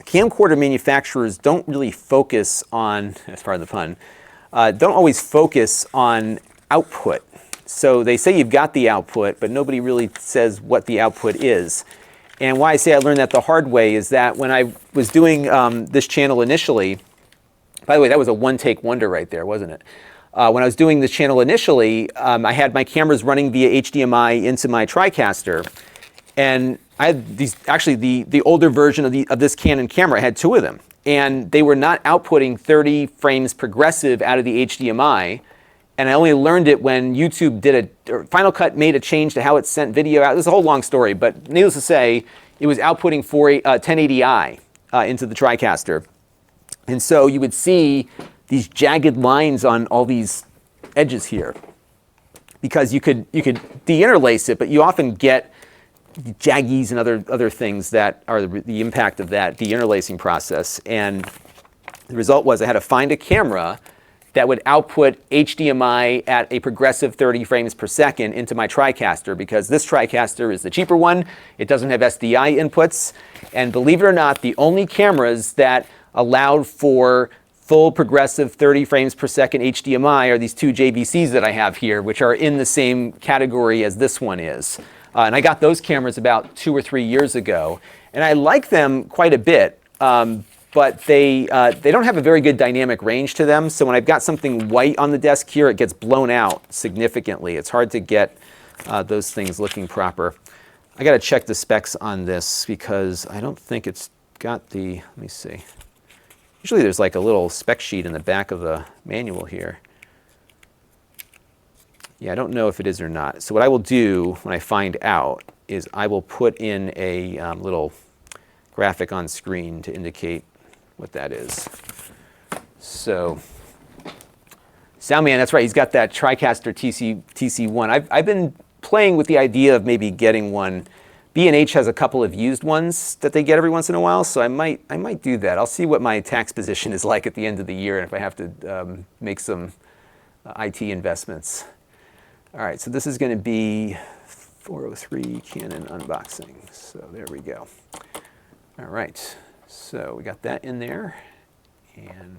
camcorder manufacturers don't really focus on, as part of the pun, don't always focus on output. So they say you've got the output, but nobody really says what the output is. And why I say I learned that the hard way is that when I was doing this channel initially, by the way, that was a one-take wonder right there, wasn't it? When I was doing this channel initially, I had my cameras running via HDMI into my TriCaster. And I had these, actually the older version of this Canon camera, I had 2 of them. And they were not outputting 30 frames progressive out of the HDMI. And I only learned it when YouTube or Final Cut made a change to how it sent video out. This is a whole long story, but needless to say, it was outputting 1080i into the TriCaster. And so you would see these jagged lines on all these edges here, because you could deinterlace it, but you often get jaggies and other things that are the impact of that deinterlacing process. And the result was I had to find a camera that would output HDMI at a progressive 30 frames per second into my TriCaster, because this TriCaster is the cheaper one. It doesn't have SDI inputs. And believe it or not, the only cameras that allowed for full progressive 30 frames per second HDMI are these 2 JVCs that I have here, which are in the same category as this one is. And I got those cameras about 2 or 3 years ago. And I like them quite a bit, but they don't have a very good dynamic range to them. So when I've got something white on the desk here, it gets blown out significantly. It's hard to get those things looking proper. I got to check the specs on this because I don't think it's got the, let me see. Usually there's like a little spec sheet in the back of the manual here. Yeah, I don't know if it is or not. So what I will do when I find out is I will put in a little graphic on screen to indicate what that is. So Soundman, that's right, he's got that TriCaster TC1. I've been playing with the idea of maybe getting one. B&H has a couple of used ones that they get every once in a while, so I might do that. I'll see what my tax position is like at the end of the year and if I have to make some IT investments. All right, so this is going to be 403 Canon unboxing. So there we go. All right, so we got that in there, and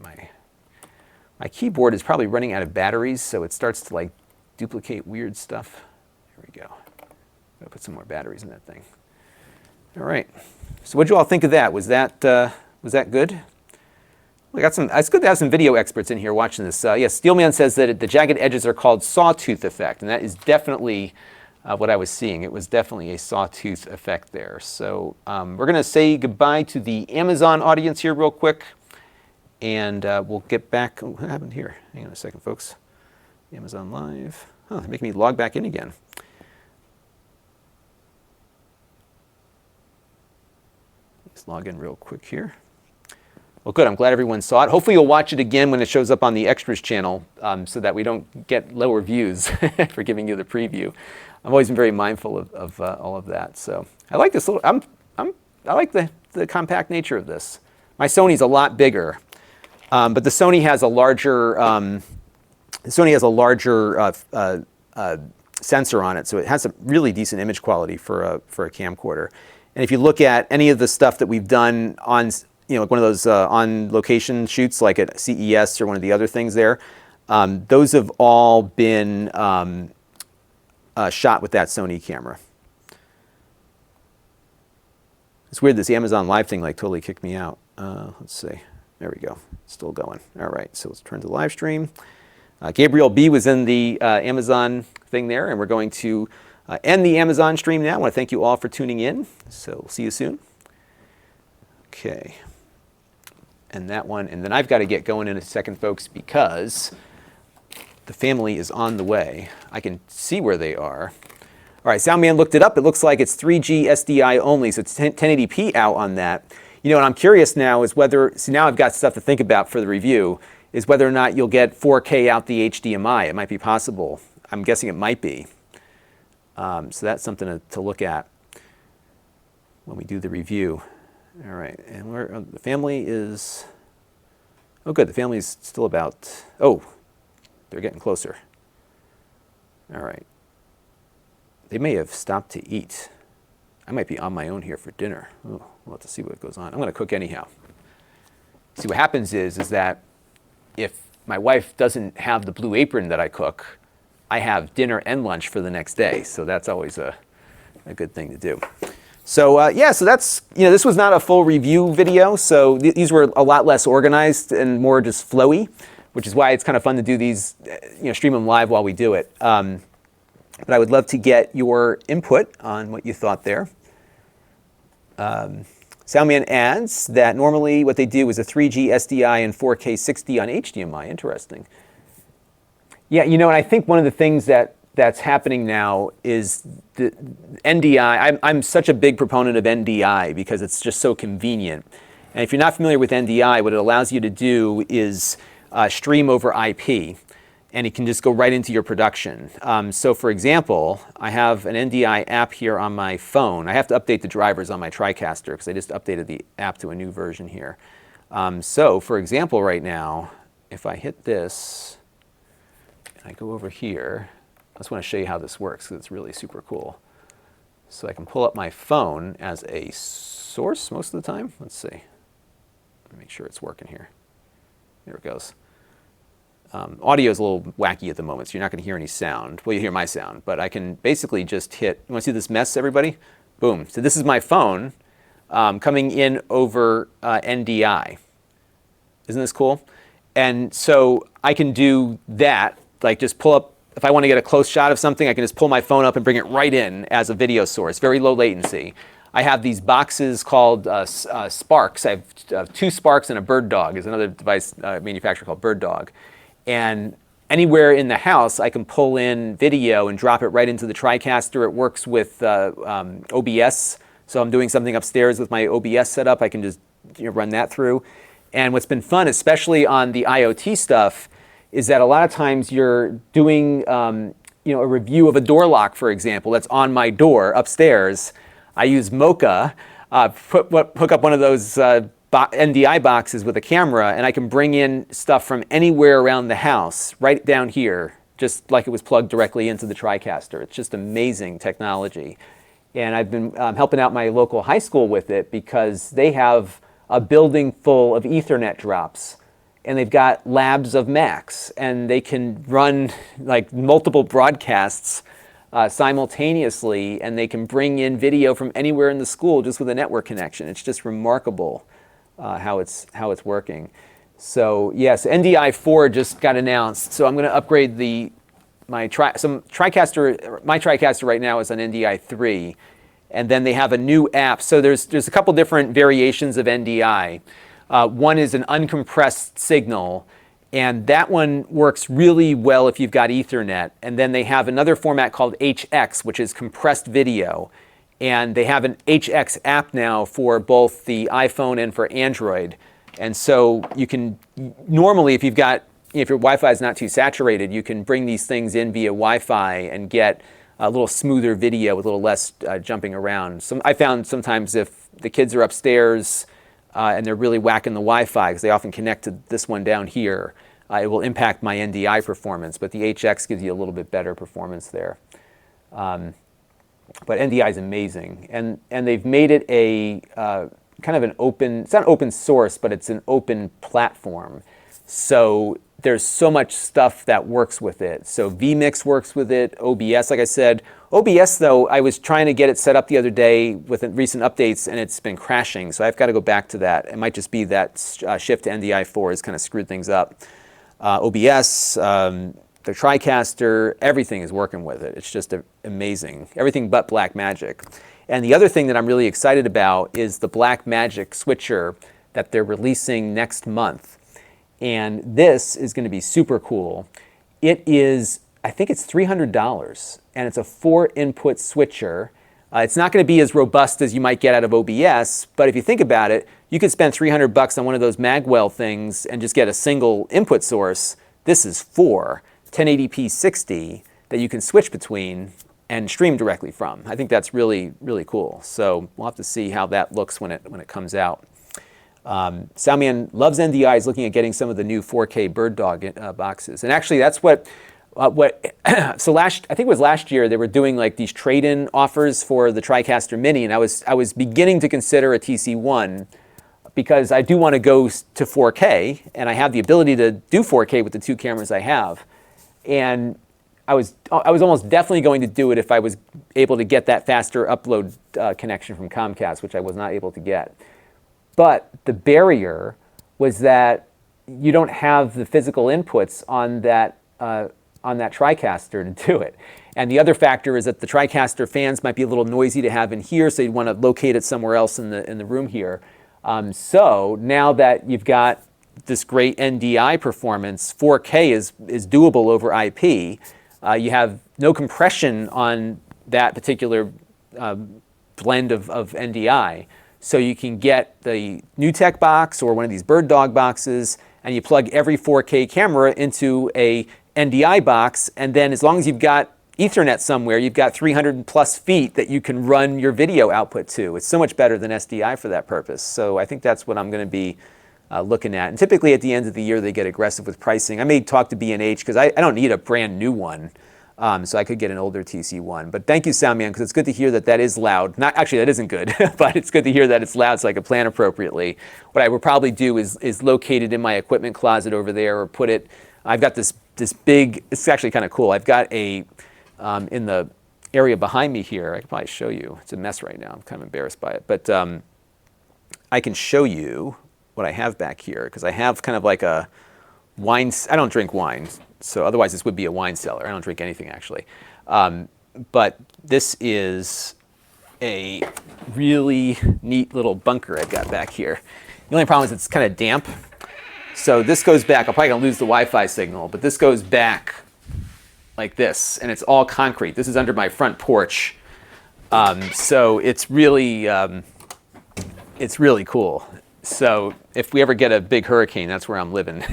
my keyboard is probably running out of batteries, so it starts to like duplicate weird stuff. There we go. I'll put some more batteries in that thing. All right. So what did you all think of that? Was that good? We got some. It's good to have some video experts in here watching this. Yes, Steelman says that the jagged edges are called sawtooth effect, and that is definitely what I was seeing. It was definitely a sawtooth effect there. So we're going to say goodbye to the Amazon audience here real quick, and we'll get back. Oh, what happened here? Hang on a second, folks. Amazon Live. Oh, they're making me log back in again. Let's log in real quick here. Well, good. I'm glad everyone saw it. Hopefully you'll watch it again when it shows up on the Extras channel so that we don't get lower views for giving you the preview. I've always been very mindful of all of that. So I like this little, I like the the compact nature of this. My Sony's a lot bigger, but the Sony has a larger sensor on it, so it has a really decent image quality for a camcorder. And if you look at any of the stuff that we've done on, one of those on location shoots, like at CES or one of the other things there, those have all been shot with that Sony camera. It's weird, this Amazon Live thing like totally kicked me out. Let's see. There we go. Still going. All right, so let's turn to the live stream. Gabriel B. was in the Amazon thing there, and we're going to end the Amazon stream now. I want to thank you all for tuning in. So we'll see you soon. Okay. And that one, and then I've got to get going in a second, folks, because the family is on the way. I can see where they are. All right, Soundman looked it up. It looks like it's 3G SDI only, so it's 1080p out on that. And I'm curious now is whether, see, now I've got stuff to think about for the review, is whether or not you'll get 4K out the HDMI. It might be possible. I'm guessing it might be. So that's something to look at when we do the review. All right, and the family is, oh good, the family's still about, oh, they're getting closer. All right. They may have stopped to eat. I might be on my own here for dinner. Oh, we'll have to see what goes on. I'm going to cook anyhow. See, what happens is that if my wife doesn't have the Blue Apron that I cook, I have dinner and lunch for the next day. So that's always a good thing to do. So yeah, so that's, this was not a full review video. So these were a lot less organized and more just flowy, which is why it's kind of fun to do these, stream them live while we do it. But I would love to get your input on what you thought there. Soundman adds that normally what they do is a 3G SDI and 4K 60 on HDMI. Interesting. Yeah, and I think one of the things that's happening now is the NDI. I'm such a big proponent of NDI because it's just so convenient. And if you're not familiar with NDI, what it allows you to do is stream over IP. And it can just go right into your production. So for example, I have an NDI app here on my phone. I have to update the drivers on my TriCaster because I just updated the app to a new version here. So for example, right now, if I hit this, and I go over here, I just want to show you how this works because it's really super cool. So I can pull up my phone as a source most of the time. Let's see. Let me make sure it's working here. There it goes. Audio is a little wacky at the moment, so you're not going to hear any sound. Well, you hear my sound, but I can basically just hit, you want to see this mess, everybody? Boom. So this is my phone coming in over NDI. Isn't this cool? And so I can do that, like just pull up, if I want to get a close shot of something, I can just pull my phone up and bring it right in as a video source, very low latency. I have these boxes called Sparks. I have 2 Sparks and a Bird Dog. There's another device manufacturer called Bird Dog. And anywhere in the house, I can pull in video and drop it right into the TriCaster. It works with OBS. So I'm doing something upstairs with my OBS setup. I can just run that through. And what's been fun, especially on the IoT stuff, is that a lot of times you're doing a review of a door lock, for example, that's on my door upstairs. I use Mocha, hook up one of those NDI boxes with a camera, and I can bring in stuff from anywhere around the house, right down here, just like it was plugged directly into the TriCaster. It's just amazing technology. And I've been helping out my local high school with it because they have a building full of Ethernet drops. And they've got labs of Macs, and they can run like multiple broadcasts simultaneously, and they can bring in video from anywhere in the school just with a network connection. It's just remarkable how it's working. So yes, NDI 4 just got announced. So I'm going to upgrade my TriCaster right now is on NDI 3, and then they have a new app. So there's a couple different variations of NDI. One is an uncompressed signal, and that one works really well if you've got Ethernet. And then they have another format called HX, which is compressed video. And they have an HX app now for both the iPhone and for Android. And so you can, normally if your Wi-Fi is not too saturated, you can bring these things in via Wi-Fi and get a little smoother video with a little less jumping around. I found sometimes if the kids are upstairs and they're really whacking the Wi-Fi, because they often connect to this one down here, it will impact my NDI performance, but the HX gives you a little bit better performance there. But NDI is amazing, and they've made it a kind of an open, it's not open source, but it's an open platform. So there's so much stuff that works with it. So vMix works with it, OBS, like I said. OBS, though, I was trying to get it set up the other day with recent updates, and it's been crashing, so I've got to go back to that. It might just be that shift to NDI4 has kind of screwed things up. OBS, the TriCaster, everything is working with it. It's just amazing. Everything but Blackmagic. And the other thing that I'm really excited about is the Blackmagic switcher that they're releasing next month. And this is going to be super cool. It is, I think it's $300, and it's a 4-input switcher. It's not going to be as robust as you might get out of OBS, but if you think about it, you could spend $300 on one of those Magwell things and just get a single input source. This is 4, 1080p 60 that you can switch between and stream directly from. I think that's really, really cool. So we'll have to see how that looks when it comes out. Soundman loves NDI, is looking at getting some of the new 4K Bird Dog boxes. And actually that's so I think it was last year, they were doing like these trade-in offers for the TriCaster Mini, and I was beginning to consider a TC1 because I do want to go to 4K, and I have the ability to do 4K with the 2 cameras I have. And I was almost definitely going to do it if I was able to get that faster upload connection from Comcast, which I was not able to get. But the barrier was that you don't have the physical inputs on that TriCaster to do it. And the other factor is that the TriCaster fans might be a little noisy to have in here, so you'd want to locate it somewhere else in the room here. So now that you've got this great NDI performance, 4K is doable over IP. You have no compression on that particular blend of NDI. So you can get the NewTek box or one of these Bird Dog boxes, and you plug every 4K camera into a NDI box, and then as long as you've got Ethernet somewhere, you've got 300 plus feet that you can run your video output to. It's so much better than SDI for that purpose. So I think that's what I'm going to be looking at. And typically at the end of the year, they get aggressive with pricing. I may talk to B&H because I don't need a brand new one. So I could get an older TC1. But thank you, Soundman, because it's good to hear that that is loud. Not actually, that isn't good, but it's good to hear that it's loud so I can plan appropriately. What I would probably do is locate it in my equipment closet over there, or put it. I've got this big. It's actually kind of cool. I've got a in the area behind me here. I could probably show you. It's a mess right now. I'm kind of embarrassed by it, but I can show you what I have back here, because I have kind of like a wine. I don't drink wine. So otherwise this would be a wine cellar. I don't drink anything actually. But this is a really neat little bunker I've got back here. The only problem is it's kind of damp. So this goes back, I'm probably gonna lose the Wi-Fi signal, but this goes back like this, and it's all concrete. This is under my front porch. So it's really cool. So if we ever get a big hurricane, that's where I'm living.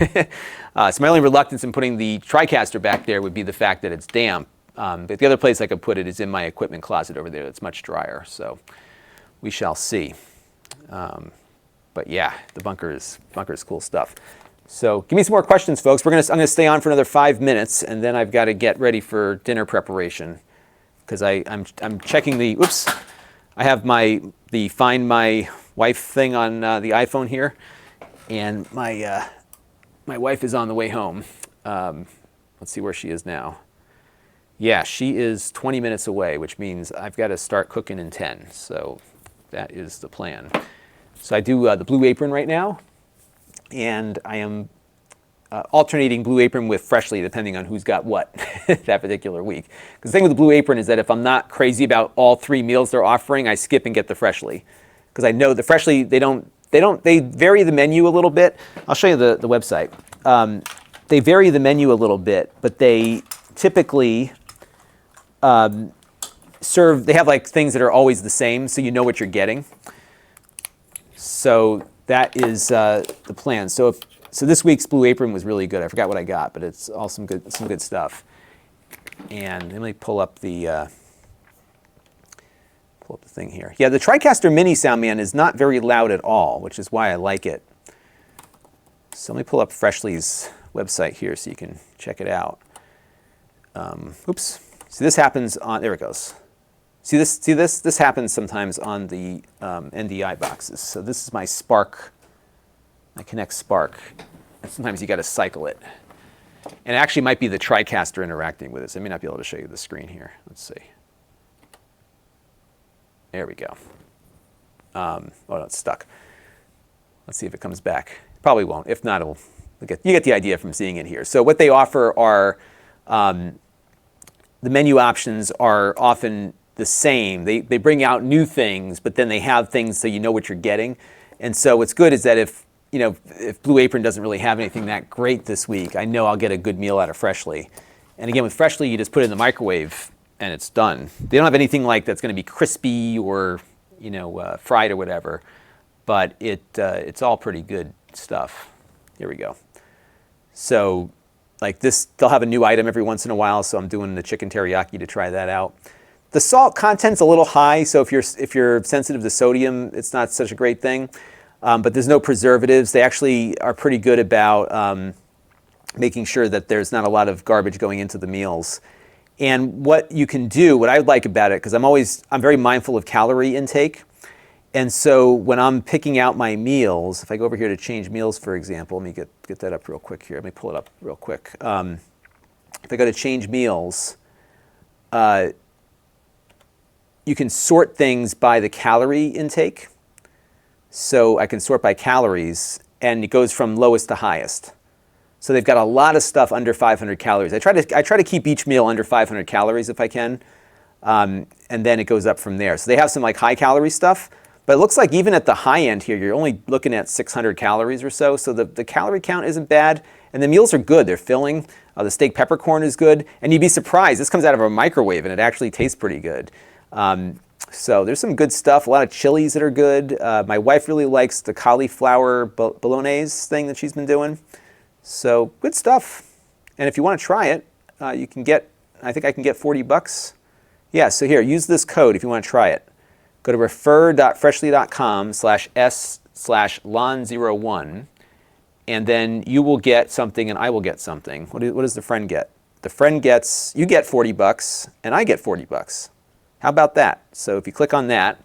So my only reluctance in putting the TriCaster back there would be the fact that it's damp. But the other place I could put it is in my equipment closet over there. That's much drier. So we shall see. But yeah, the bunker is cool stuff. So give me some more questions, folks. I'm gonna stay on for another 5 minutes, and then I've got to get ready for dinner preparation, because I'm checking the. Oops, I have the Find My Wife thing on the iPhone here, and my wife is on the way home. Let's see where she is now. Yeah, she is 20 minutes away, which means I've got to start cooking in 10. So that is the plan. So I do the Blue Apron right now, and I am alternating Blue Apron with Freshly, depending on who's got what that particular week. Because the thing with the Blue Apron is that if I'm not crazy about all 3 meals they're offering, I skip and get the Freshly. Because I know the Freshly, they vary the menu a little bit. I'll show you the website. They vary the menu a little bit, but they typically they have like things that are always the same, so you know what you're getting. So that is the plan. So this week's Blue Apron was really good. I forgot what I got, but it's all some good stuff. And let me pull up the thing here. Yeah, the TriCaster Mini Soundman is not very loud at all, which is why I like it. So let me pull up Freshly's website here so you can check it out. Oops. See, this happens on, there it goes. See this? This happens sometimes on the NDI boxes. So this is my Spark, my Connect Spark. And sometimes you got to cycle it. And it actually might be the TriCaster interacting with it. So I may not be able to show you the screen here. Let's see. There we go. Oh, no, it's stuck. Let's see if it comes back. Probably won't. If not, you get the idea from seeing it here. So what they offer are, the menu options are often the same. They bring out new things, but then they have things so you know what you're getting. And so what's good is that if Blue Apron doesn't really have anything that great this week, I know I'll get a good meal out of Freshly. And again, with Freshly, you just put it in the microwave and it's done. They don't have anything like that's going to be crispy or fried or whatever, but it's all pretty good stuff. Here we go. So like this, they'll have a new item every once in a while, so I'm doing the chicken teriyaki to try that out. The salt content's a little high, so if you're sensitive to sodium, it's not such a great thing. But there's no preservatives. They actually are pretty good about making sure that there's not a lot of garbage going into the meals. And what you can do, what I like about it, because I'm very mindful of calorie intake. And so when I'm picking out my meals, if I go over here to change meals, for example, let me get that up real quick here. Let me pull it up real quick. If I go to change meals, you can sort things by the calorie intake. So I can sort by calories, and it goes from lowest to highest. So they've got a lot of stuff under 500 calories. I try to keep each meal under 500 calories if I can, and then it goes up from there. So they have some like high calorie stuff, but it looks like even at the high end here, you're only looking at 600 calories or so. So the calorie count isn't bad, and the meals are good. They're filling. The steak peppercorn is good, and you'd be surprised. This comes out of a microwave, and it actually tastes pretty good. So there's some good stuff, a lot of chilies that are good. My wife really likes the cauliflower bolognese thing that she's been doing. So good stuff. And if you want to try it, you can get, I think I can get $40. Yeah, so here, use this code if you want to try it. Go to refer.freshly.com/s/lon01, and then you will get something and I will get something. What does the friend get? The friend gets, you get $40 and I get $40. How about that? So if you click on that,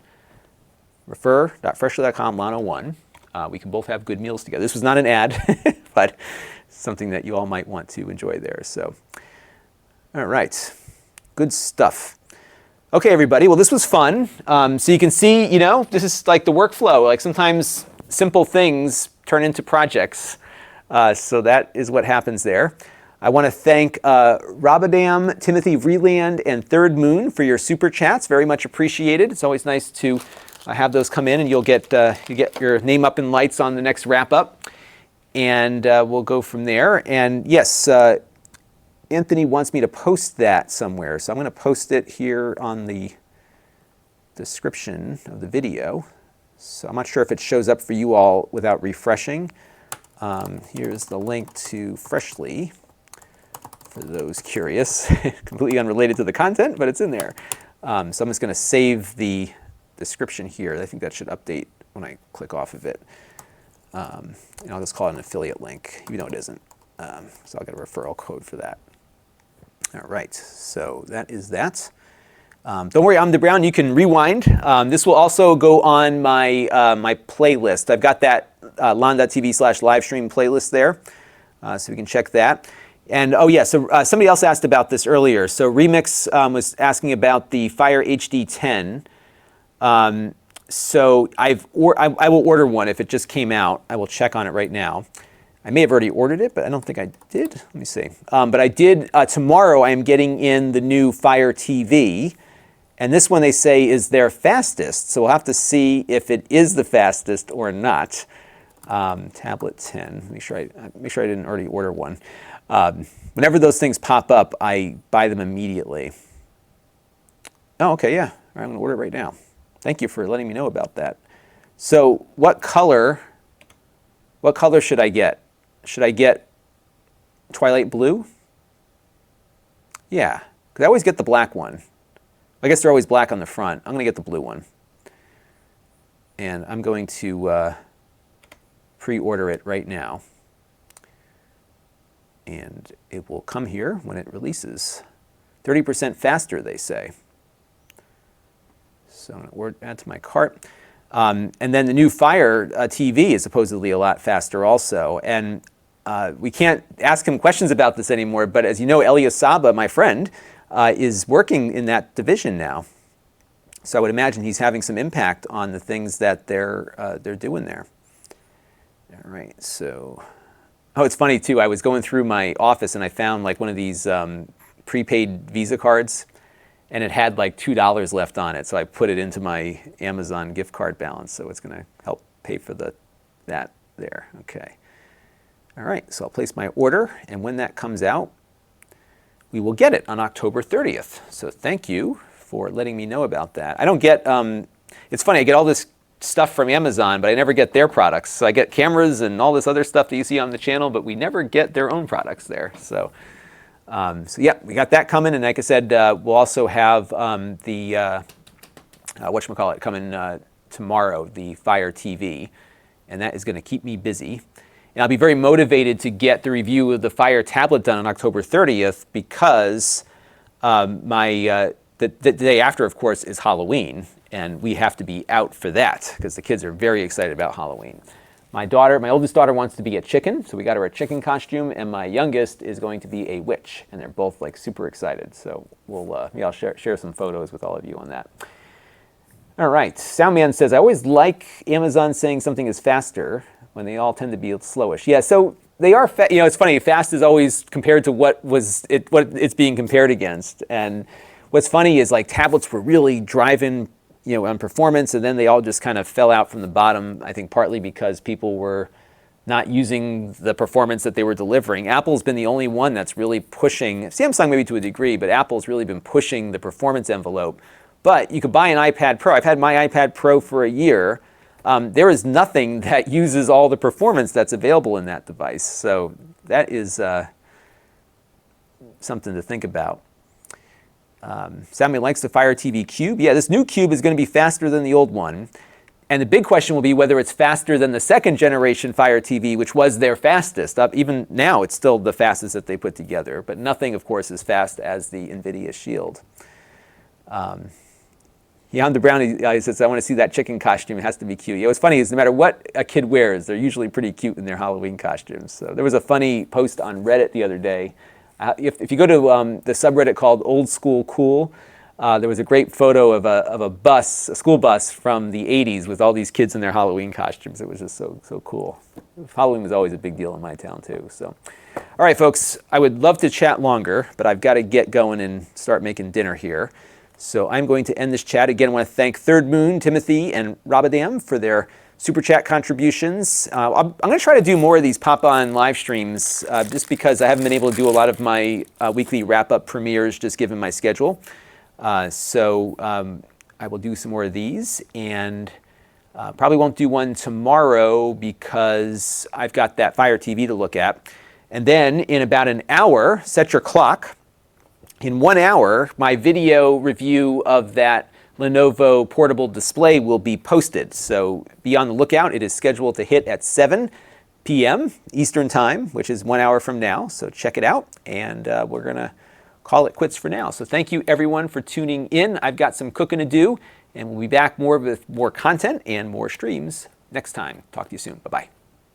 refer.freshly.com/lon01, we can both have good meals together. This was not an ad, but something that you all might want to enjoy there. So, all right, good stuff. Okay, everybody. Well, this was fun. So you can see, this is like the workflow. Like sometimes simple things turn into projects. So that is what happens there. I want to thank Robadam, Timothy Vreeland, and Third Moon for your super chats. Very much appreciated. It's always nice to have those come in, and you get your name up in lights on the next wrap up, and we'll go from there. And yes, Anthony wants me to post that somewhere, so I'm going to post it here on the description of the video. So I'm not sure if it shows up for you all without refreshing. Here's the link to Freshly. For those curious, completely unrelated to the content, but it's in there. So I'm just going to save the description here. I think that should update when I click off of it. And I'll just call it an affiliate link, even though it isn't. So I'll get a referral code for that. All right, so that is that. Don't worry, I'm DeBrown. You can rewind. This will also go on my my playlist. I've got that Lon.TV/livestream playlist there, so we can check that. And oh yeah, so somebody else asked about this earlier. So Remix was asking about the Fire HD10. So I will order one if it just came out. I will check on it right now. I may have already ordered it, but I don't think I did. Let me see. But I did. Tomorrow I am getting in the new Fire TV. And this one they say is their fastest. So we'll have to see if it is the fastest or not. Tablet 10. Make sure I didn't already order one. Whenever those things pop up, I buy them immediately. Oh, okay, yeah. All right, I'm going to order it right now. Thank you for letting me know about that. So what color should I get? Should I get Twilight Blue? Yeah. because I always get the black one. I guess they're always black on the front. I'm going to get the blue one. And I'm going to pre-order it right now. And it will come here when it releases. 30% faster, they say. So I'm going to add to my cart. And then the new Fire TV is supposedly a lot faster also. And we can't ask him questions about this anymore, but as you know, Elias Saba, my friend, is working in that division now. So I would imagine he's having some impact on the things that they're doing there. All right, so... Oh, it's funny too, I was going through my office and I found like one of these prepaid Visa cards, and it had like $2 left on it, so I put it into my Amazon gift card balance, so it's going to help pay for that there. Okay. All right, so I'll place my order, and when that comes out, we will get it on October 30th. So thank you for letting me know about that. I don't get, it's funny, I get all this stuff from Amazon, but I never get their products. So I get cameras and all this other stuff that you see on the channel, but we never get their own products there. So yeah, we got that coming, and like I said, we'll also have the whatchamacallit coming tomorrow, the Fire TV, and that is going to keep me busy. And I'll be very motivated to get the review of the Fire tablet done on October 30th because the day after, of course, is Halloween, and we have to be out for that because the kids are very excited about Halloween. My oldest daughter wants to be a chicken, so we got her a chicken costume, and my youngest is going to be a witch, and they're both like super excited. So I'll share some photos with all of you on that. All right, Soundman says, I always like Amazon saying something is faster when they all tend to be slowish. Yeah, so they are, it's funny, fast is always compared to what it's being compared against. And what's funny is like tablets were really driving on performance, and then they all just kind of fell out from the bottom, I think partly because people were not using the performance that they were delivering. Apple's been the only one that's really pushing, Samsung maybe to a degree, but Apple's really been pushing the performance envelope. But you could buy an iPad Pro. I've had my iPad Pro for a year. There is nothing that uses all the performance that's available in that device. So that is something to think about. Sammy likes the Fire TV Cube. Yeah, this new Cube is going to be faster than the old one. And the big question will be whether it's faster than the second generation Fire TV, which was their fastest. Even now, it's still the fastest that they put together. But nothing, of course, as fast as the NVIDIA Shield. Yonder Brownie says, I want to see that chicken costume. It has to be cute. What's funny is no matter what a kid wears, they're usually pretty cute in their Halloween costumes. So there was a funny post on Reddit the other day. If you go to the subreddit called Old School Cool, there was a great photo of a school bus from the 80s with all these kids in their Halloween costumes. It was just so cool. Halloween was always a big deal in my town too. So, all right, folks, I would love to chat longer, but I've got to get going and start making dinner here. So I'm going to end this chat. Again, I want to thank Third Moon, Timothy, and Rabadam for their Super Chat contributions. I'm going to try to do more of these pop-on live streams just because I haven't been able to do a lot of my weekly wrap-up premieres just given my schedule. So I will do some more of these, and probably won't do one tomorrow because I've got that Fire TV to look at. And then in about an hour, set your clock. In 1 hour, my video review of that Lenovo portable display will be posted. So be on the lookout. It is scheduled to hit at 7 p.m. Eastern Time, which is 1 hour from now. So check it out, and we're going to call it quits for now. So thank you, everyone, for tuning in. I've got some cooking to do, and we'll be back with more content and more streams next time. Talk to you soon. Bye-bye.